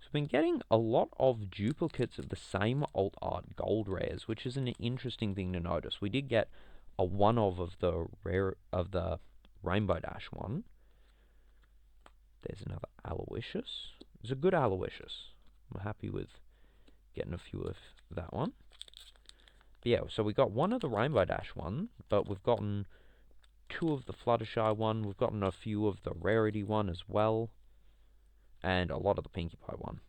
So we've been getting a lot of duplicates of the same alt art gold rares, which is an interesting thing to notice. We did get a one of the Rainbow Dash one. There's another Aloysius. It's a good Aloysius. I'm happy with getting a few of that one. But yeah, so we got one of the Rainbow Dash one, but we've gotten two of the Fluttershy one. We've gotten a few of the Rarity one as well. And a lot of the Pinkie Pie one.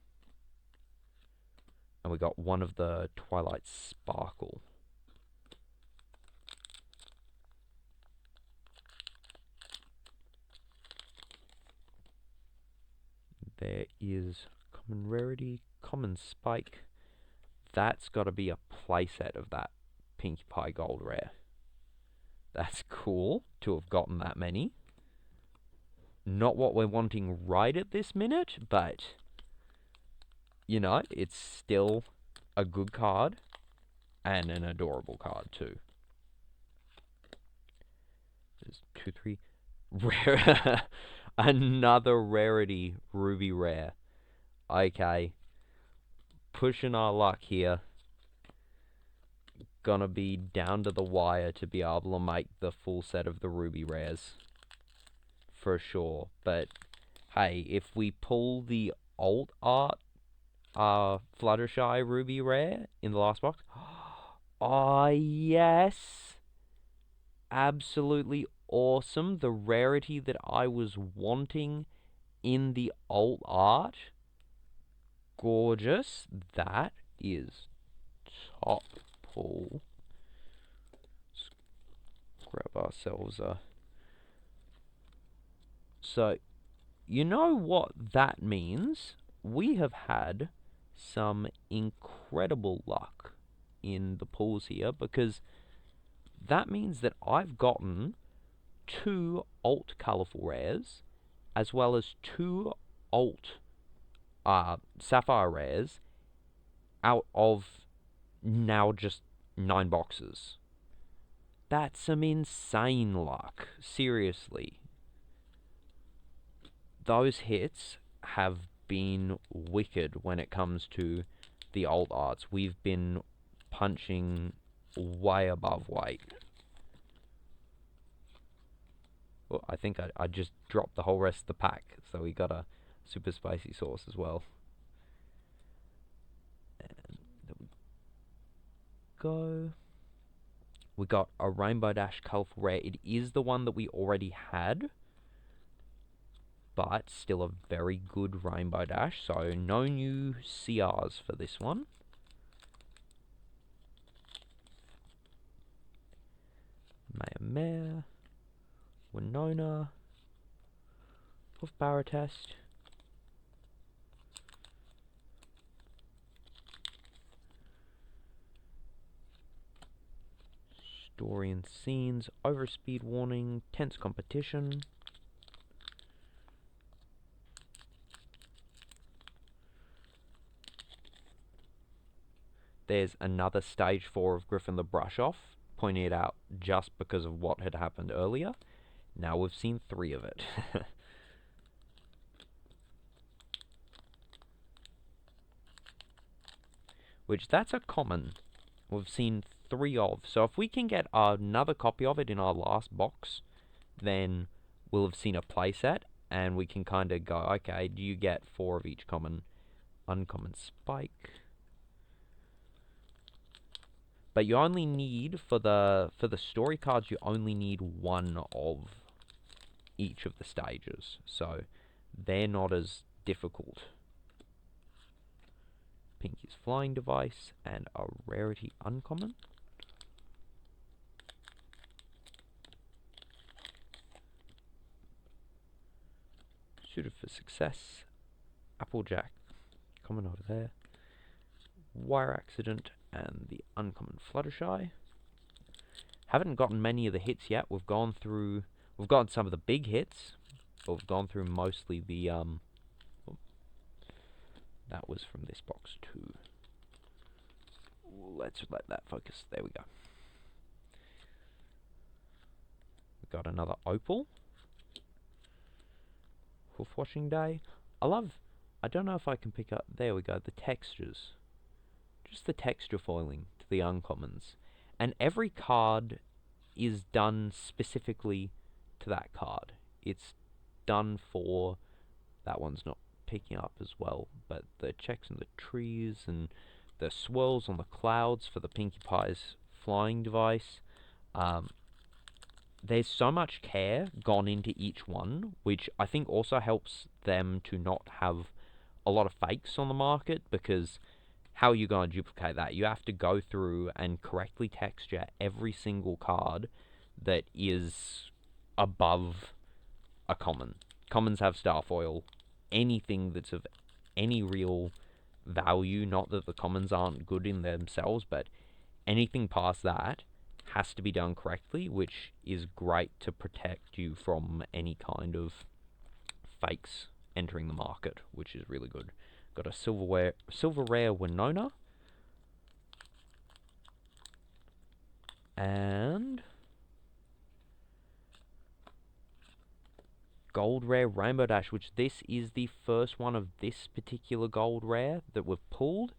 And we got one of the Twilight Sparkle. There is Common Rarity, Common Spike. That's got to be a playset of that Pinkie Pie Gold Rare. That's cool to have gotten that many. Not what we're wanting right at this minute, but, you know, it's still a good card and an adorable card too. There's 2, 3. Rare. Another Rarity Ruby Rare. Okay. Pushing our luck here. Gonna be down to the wire to be able to make the full set of the Ruby Rares. For sure. But, hey, if we pull the alt art Fluttershy Ruby Rare in the last box. Oh, yes. Absolutely awesome. The rarity that I was wanting in the alt art. Gorgeous. That is top pull. Let's grab ourselves a... So, you know what that means? We have had some incredible luck in the pools here, because that means that I've gotten 2 alt colorful rares, as well as 2 alt sapphire rares out of now just 9 boxes. That's some insane luck. Seriously. Those hits have been wicked when it comes to the alt arts. We've been punching way above weight. Well, I think I just dropped the whole rest of the pack, so we got a super spicy sauce as well. And there we go. We got a Rainbow Dash Colorful Rare. It is the one that we already had, but still a very good Rainbow Dash, so no new CRs for this one. Mare, Winona, Hoof Baratest, Story and Scenes, Overspeed Warning, Tense Competition, there's another Stage 4 of Griffin the Brush Off, pointing it out just because of what had happened earlier. Now we've seen 3 of it. Which, that's a common. We've seen 3 of. So if we can get another copy of it in our last box, then we'll have seen a playset, and we can kind of go, okay, do you get 4 of each common, uncommon spike? But you only need, for the story cards, you only need 1 of each of the stages. So they're not as difficult. Pinky's Flying Device, and a Rarity Uncommon. Suited for Success, Applejack, common over there, Wire Accident, and the uncommon Fluttershy. Haven't gotten many of the hits yet. We've gotten some of the big hits, but we've gone through mostly the that was from this box too. Let's let that focus. There we go. We've got another Opal. Hoof Washing Day. I don't know if I can pick up, there we go, the textures. Just the texture foiling to the uncommons. And every card is done specifically to that card. It's done for, that one's not picking up as well, but the checks in the trees and the swirls on the clouds for the Pinkie Pie's flying device. There's so much care gone into each one, which I think also helps them to not have a lot of fakes on the market, because how are you going to duplicate that? You have to go through and correctly texture every single card that is above a common. Commons have star foil. Anything that's of any real value, not that the commons aren't good in themselves, but anything past that has to be done correctly, which is great to protect you from any kind of fakes entering the market, which is really good. Got a silver rare Winona, and gold rare Rainbow Dash, which this is the first one of this particular gold rare that we've pulled.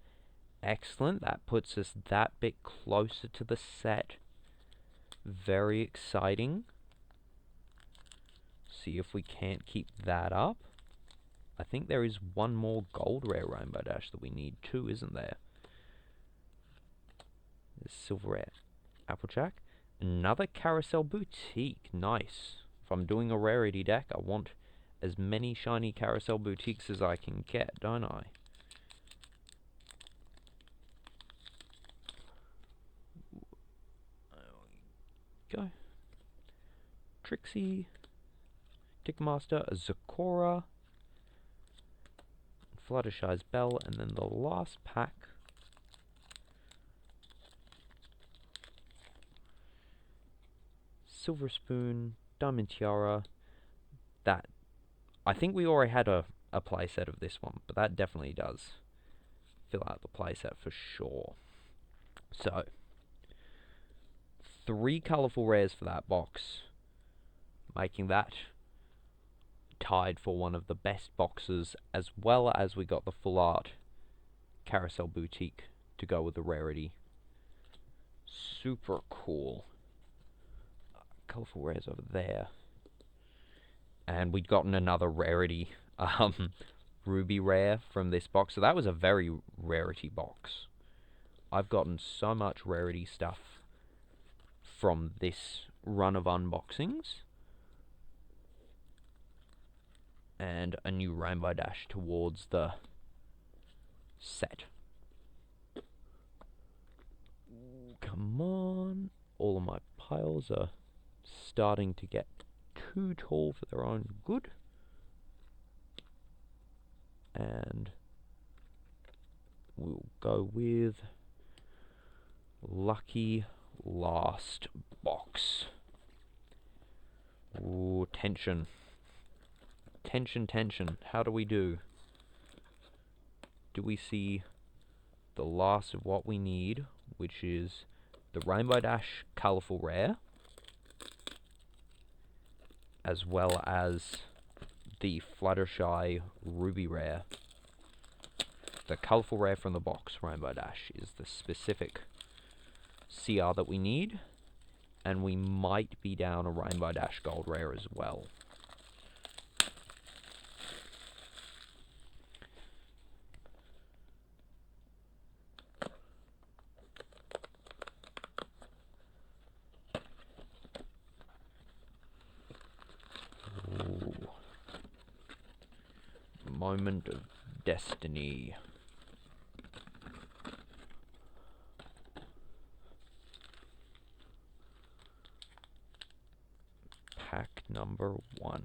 Excellent, that puts us that bit closer to the set. Very exciting. See if we can't keep that up. I think there is one more gold rare Rainbow Dash that we need too, isn't there? There's silver rare Applejack. Another Carousel Boutique. Nice. If I'm doing a rarity deck, I want as many shiny Carousel Boutiques as I can get, don't I? Go. Trixie, Tickmaster, Zakora, Fluttershy's Bell, and then the last pack Silver Spoon, Diamond Tiara. That, I think we already had a playset of this one, but that definitely does fill out the playset for sure. So, 3 colourful rares for that box, making that tied for one of the best boxes, as well as we got the full art Carousel Boutique to go with the rarity. Super cool. Colourful rares over there. And we'd gotten another rarity, Ruby rare from this box, so that was a very rarity box. I've gotten so much rarity stuff from this run of unboxings. And a new Rainbow Dash towards the set. Come on. All of my piles are starting to get too tall for their own good. And we'll go with lucky last box. Ooh, tension. Tension. How do we do? Do we see the last of what we need, which is the Rainbow Dash Colourful Rare, as well as the Fluttershy Ruby Rare. The Colourful Rare from the box, Rainbow Dash, is the specific CR that we need, and we might be down a Rainbow Dash Gold Rare as well. Ooh. Moment of Destiny. Pack number 1.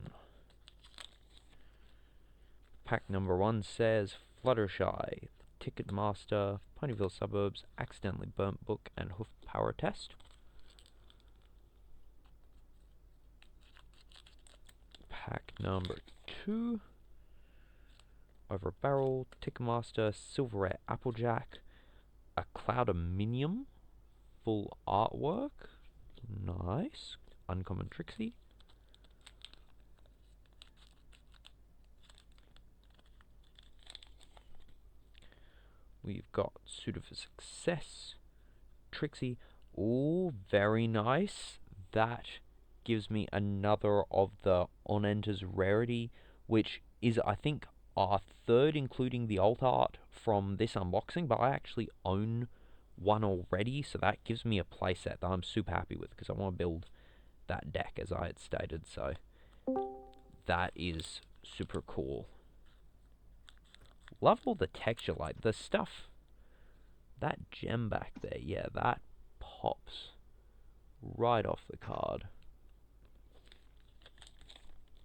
Pack number 1 says Fluttershy, Ticketmaster, Ponyville Suburbs, Accidentally Burnt Book, and Hoof Power Test. Pack number 2. Over Barrel, Ticketmaster, Silver Rare Applejack, a Cloud of Minium, full artwork, nice, Uncommon Trixie. We've got Suitor for Success, Trixie, ooh, very nice. That gives me another of the On Enter's rarity, which is, I think, our 3rd, including the alt art from this unboxing, but I actually own one already, so that gives me a playset that I'm super happy with, because I want to build that deck, as I had stated, so that is super cool. Love all the texture, like the stuff, that gem back there, yeah, that pops right off the card.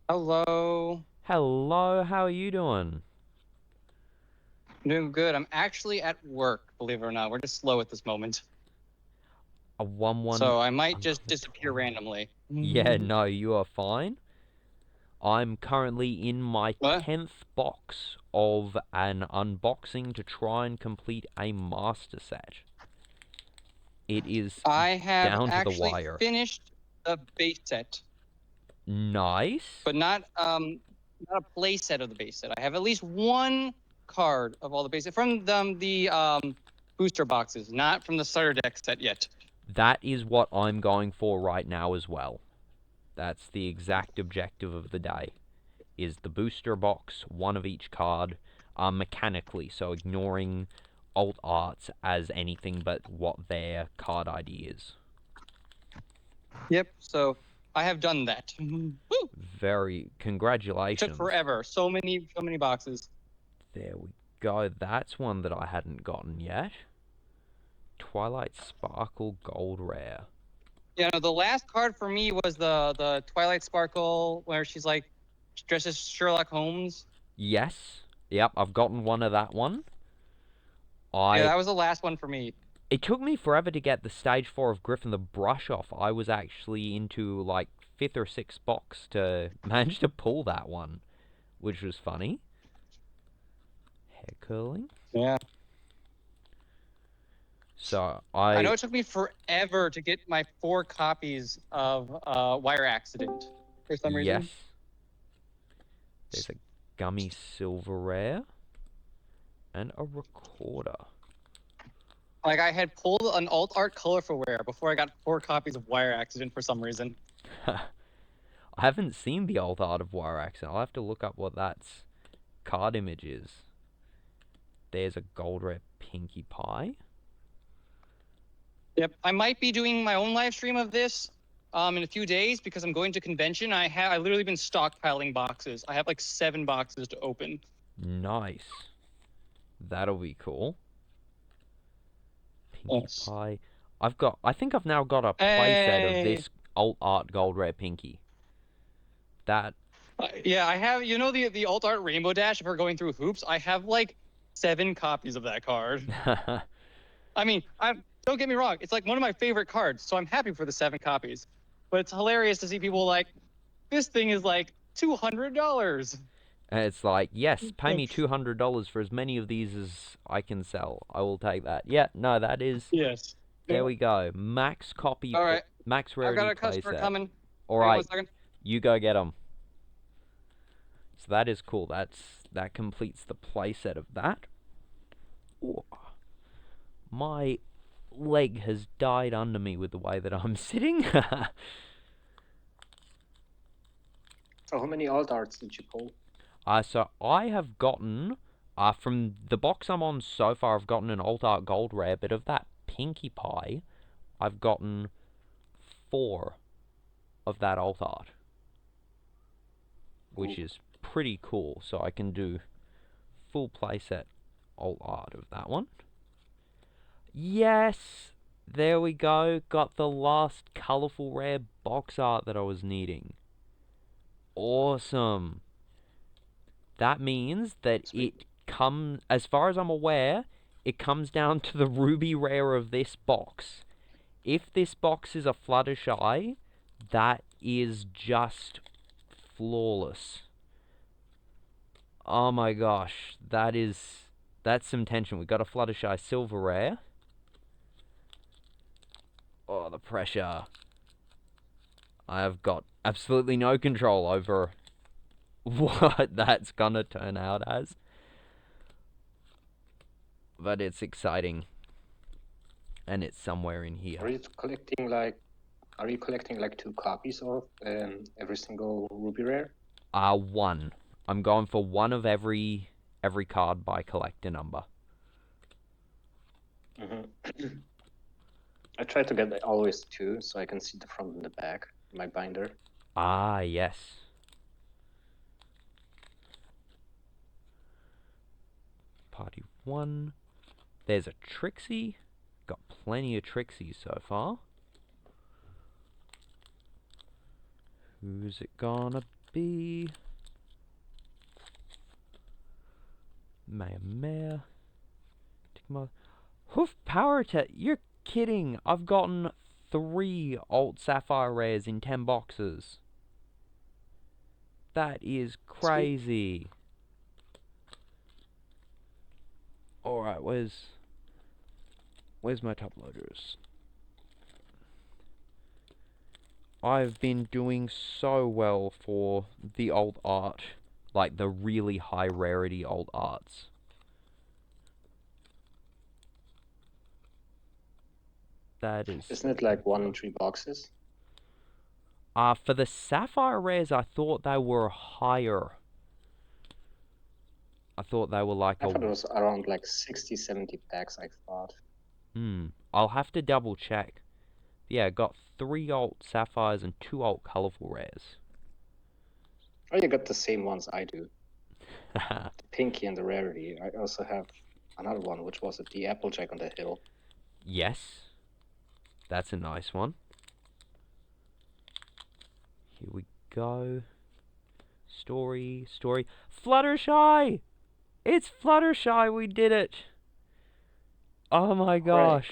Hello. Hello, how are you doing? I'm doing good. I'm actually at work, believe it or not. We're just slow at this moment. A 1-1. So I might just disappear randomly. Yeah, no, you are fine. I'm currently in my What? 10th box of an unboxing to try and complete a master set. It is I have down to the actually wire. finished the base set, Nice. but not a play set of the base set. I have at least one card of all the base set from the booster boxes, not from the starter deck set yet. That is what I'm going for right now as well. That's the exact objective of the day. Is the booster box, one of each card, mechanically, so ignoring alt arts as anything but what their card ID is. Yep. So I have done that. Woo! Very congratulations. Took forever. So many boxes. There we go. That's one that I hadn't gotten yet. Twilight Sparkle Gold Rare. Yeah, no, the last card for me was the Twilight Sparkle where she's like dressed as Sherlock Holmes. Yes. Yep, I've gotten one of that one. Yeah, that was the last one for me. It took me forever to get the stage 4 of Griffin the brush off. I was actually into like 5th or 6th box to manage to pull that one, which was funny. Hair curling. Yeah. So I know it took me forever to get my 4 copies of Wire Accident for some reason. Yes. There's a gummy silver rare and a recorder. Like, I had pulled an alt art colorful rare before I got 4 copies of Wire Accident for some reason. I haven't seen the old art of Wire Accident. I'll have to look up what that's card image is. There's a gold rare Pinkie Pie. Yep, I might be doing my own live stream of this in a few days because I'm going to convention. I literally been stockpiling boxes. I have like 7 boxes to open. Nice. That'll be cool. Pinkie Pie. I think I've now got a playset of this alt art gold rare Pinkie. That. Yeah, I have. You know the alt art Rainbow Dash. If we're going through hoops, I have like 7 copies of that card. I mean, don't get me wrong. It's like one of my favorite cards, so I'm happy for the 7 copies. But it's hilarious to see people like, this thing is like $200. And it's like, yes, pay me $200 for as many of these as I can sell. I will take that. Yeah, no, that is. Yes. There we go. Max copy. All right. Max rarity I've got a customer playset. coming. All Hang on right, 1 second. you go get them. So that is cool. That completes the playset of that. Ooh. My leg has died under me with the way that I'm sitting. So how many alt arts did you pull? So I have gotten, from the box I'm on so far, I've gotten an alt art gold rare, but of that Pinkie Pie, I've gotten 4 of that alt art, which is pretty cool. So I can do full playset alt art of that one. Yes, there we go. Got the last colorful rare box art that I was needing. Awesome. That means that it comes, as far as I'm aware, it comes down to the ruby rare of this box. If this box is a Fluttershy, that is just flawless. Oh my gosh, that's some tension. We got a Fluttershy silver rare. Oh, the pressure. I have got absolutely no control over what that's gonna turn out as. But it's exciting. And it's somewhere in here. Are you collecting like 2 copies of every single ruby rare? 1. I'm going for 1 of every card by collector number. I try to get always 2 so I can see the front and the back of my binder. Ah, yes. Party 1. There's a Trixie. Got plenty of Trixies so far. Who's it gonna be? Maya. Hoof Power Attack. You're kidding. I've gotten 3 alt Sapphire rares in 10 boxes. That is crazy. Alright, where's my top loaders? I've been doing so well for the alt art, like the really high rarity alt arts. That is. Isn't it like 1 in 3 boxes? For the Sapphire rares, I thought they were higher. I thought they were like I thought it was around like 60, 70 packs, I thought. I'll have to double check. Yeah, got 3 alt Sapphires and 2 alt colorful rares. Oh, you got the same ones I do. The Pinkie and the Rarity. I also have another one, which was the Applejack on the Hill. Yes. That's a nice one. Here we go. Story. Fluttershy! It's Fluttershy! We did it! Oh my gosh.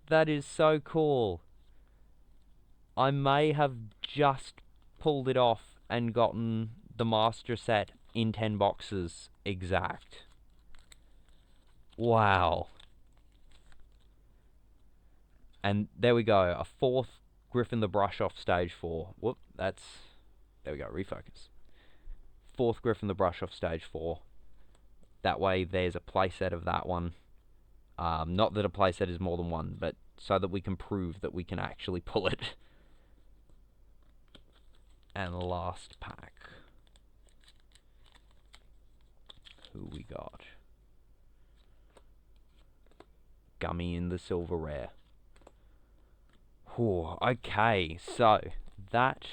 That is so cool. I may have just pulled it off and gotten the master set in 10 boxes exact. Wow. And there we go, a 4th Griffin the Brush off stage 4. Whoop, there we go, refocus. 4th Griffin the Brush off stage 4. That way there's a playset of that one. Not that a playset is more than one, but so that we can prove that we can actually pull it. And last pack. Who we got? Gummy in the silver rare. Whew, okay, so that...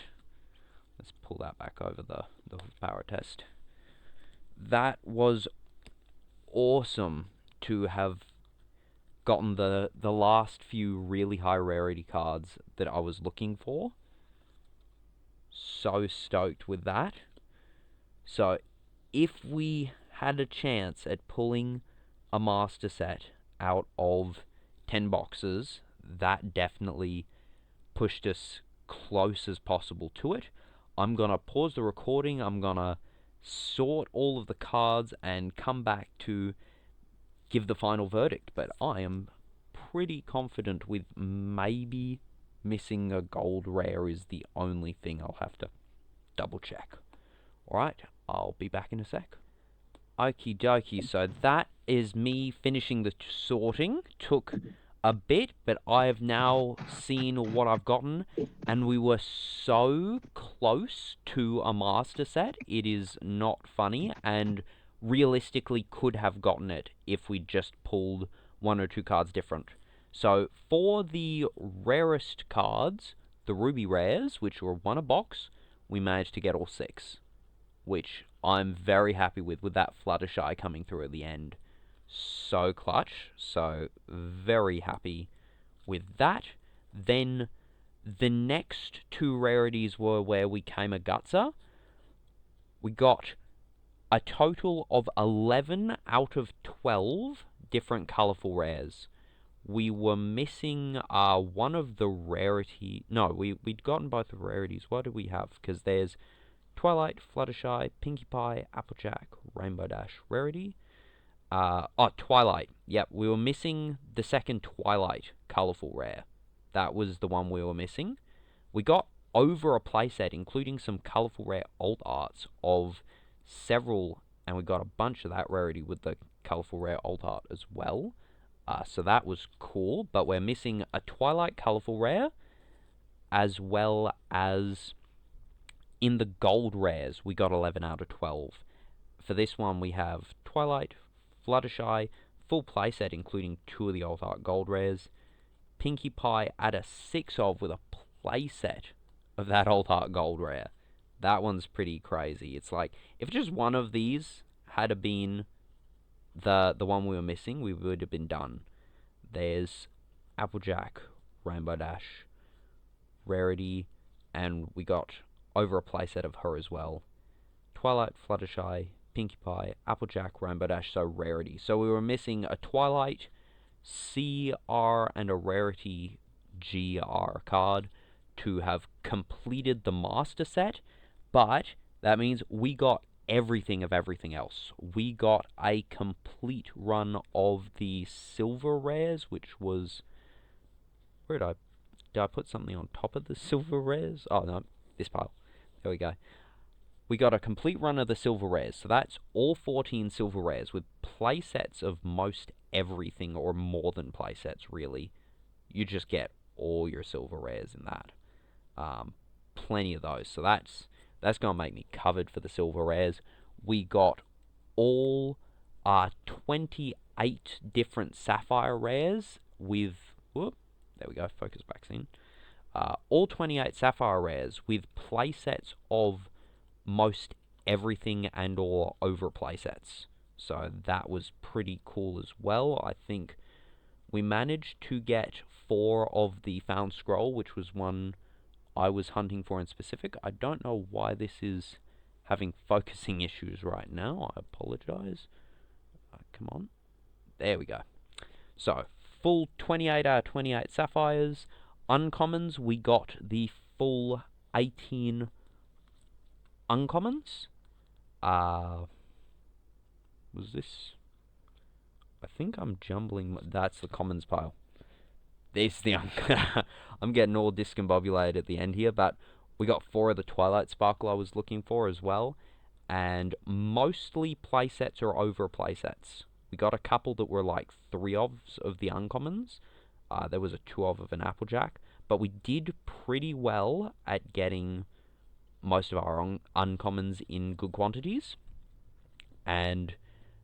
Let's pull that back over the power test. That was awesome to have gotten the last few really high rarity cards that I was looking for. So stoked with that. So if we had a chance at pulling a master set out of 10 boxes, that definitely pushed us close as possible to it. I'm gonna pause the recording, I'm gonna sort all of the cards and come back to give the final verdict, but I am pretty confident with maybe missing a gold rare is the only thing. I'll have to double check. Alright, I'll be back in a sec. Okie dokie, so that is me finishing the sorting. Took a bit, but I have now seen what I've gotten, and we were so close to a master set, it is not funny, and realistically could have gotten it if we just pulled 1 or 2 cards different. So for the rarest cards, the ruby rares, which were 1 a box, we managed to get all 6, which I'm very happy with that Fluttershy coming through at the end. So clutch, so very happy with that. Then the next 2 rarities were where we came a gutser. We got a total of 11 out of 12 different colourful rares. We were missing one of the rarity... No, we'd gotten both the rarities. What did we have? Because there's Twilight, Fluttershy, Pinkie Pie, Applejack, Rainbow Dash, rarity. Twilight. Yep, we were missing the second Twilight colourful rare. That was the one we were missing. We got over a playset, including some colourful rare alt arts of several, and we got a bunch of that rarity with the colourful rare alt art as well. So that was cool, but we're missing a Twilight colourful rare, as well as in the gold rares, we got 11 out of 12. For this one, we have Twilight, Fluttershy, full playset, including 2 of the alt art gold rares, Pinkie Pie at a 6 of with a playset of that alt art gold rare. That one's pretty crazy. It's like, if just one of these had been the one we were missing, we would have been done. There's Applejack, Rainbow Dash, rarity, and we got over a playset of her as well. Twilight, Fluttershy, Pinkie Pie, Applejack, Rainbow Dash, so rarity. So we were missing a Twilight CR and a rarity GR card to have completed the master set, but that means we got everything of everything else. We got a complete run of the silver rares, which was... Where did I put something on top of the silver rares? Oh no, this pile. There we go. We got a complete run of the silver rares, so that's all 14 silver rares with playsets of most everything, or more than playsets, really. You just get all your silver rares in that. Plenty of those, so that's going to make me covered for the silver rares. We got all 28 different sapphire rares with... Whoop, there we go, focus back in. All 28 sapphire rares with playsets of most everything and or over playsets. So that was pretty cool as well. I think we managed to get 4 of the found scroll, which was one I was hunting for in specific. I don't know why this is having focusing issues right now. I apologize. Come on. There we go. So, full 28 out of 28 sapphires. Uncommons, we got the full 18 uncommons. Was this? I think I'm jumbling. That's the commons pile. This the I'm getting all discombobulated at the end here, but we got 4 of the Twilight Sparkle I was looking for as well, and mostly playsets or over playsets. We got a couple that were like 3 of the uncommons. There was a 2 of an Applejack, but we did pretty well at getting most of our uncommons in good quantities. And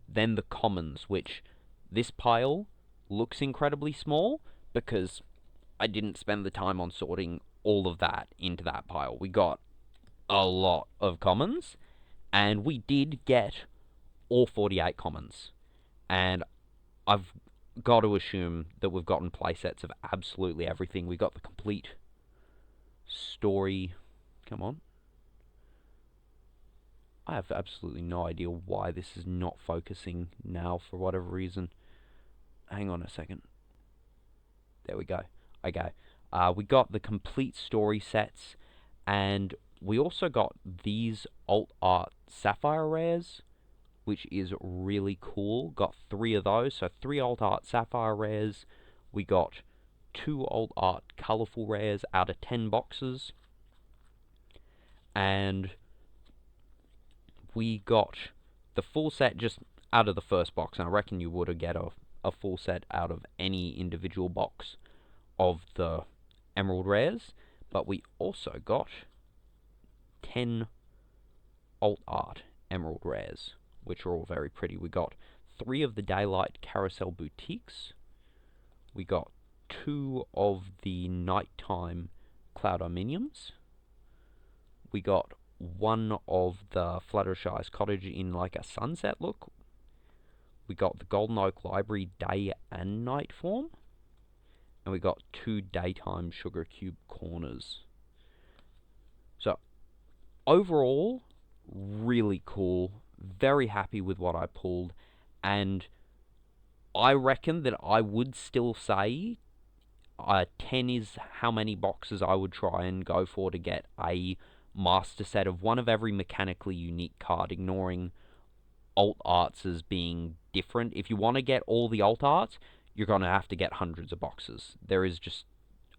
then the commons, which this pile looks incredibly small because I didn't spend the time on sorting all of that into that pile. We got a lot of commons, and we did get all 48 commons. And I've got to assume that we've gotten playsets of absolutely everything. We got the complete story. Come on. I have absolutely no idea why this is not focusing now for whatever reason. Hang on a second. There we go. Okay. We got the complete story sets, and we also got these alt art sapphire rares, which is really cool. Got 3 of those, so 3 alt art sapphire rares. We got 2 alt art colorful rares out of 10 boxes, and we got the full set just out of the first box, and I reckon you would have get a full set out of any individual box of the Emerald Rares, but we also got 10 alt art Emerald Rares, which are all very pretty. We got 3 of the Daylight Carousel Boutiques, we got 2 of the Nighttime Cloud Ominiums, we got 1 of the Fluttershy's Cottage in like a sunset look. We got the Golden Oak Library day and night form. And we got 2 daytime Sugar Cube Corners. So, overall, really cool. Very happy with what I pulled. And I reckon that I would still say 10 is how many boxes I would try and go for to get a master set of 1 of every mechanically unique card, ignoring alt arts as being different. If you want to get all the alt arts, you're going to have to get hundreds of boxes. There is just...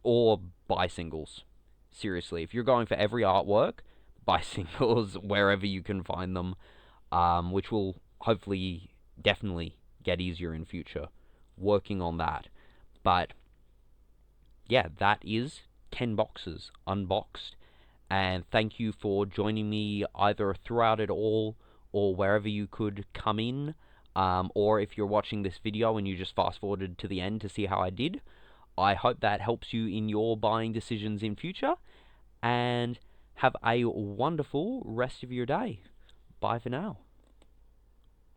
or buy singles. Seriously, if you're going for every artwork, buy singles wherever you can find them, which will hopefully definitely get easier in future. Working on that. But yeah, that is 10 boxes unboxed. And thank you for joining me either throughout it all or wherever you could come in, or if you're watching this video and you just fast forwarded to the end to see how I did. I hope that helps you in your buying decisions in future, and have a wonderful rest of your day. Bye for now.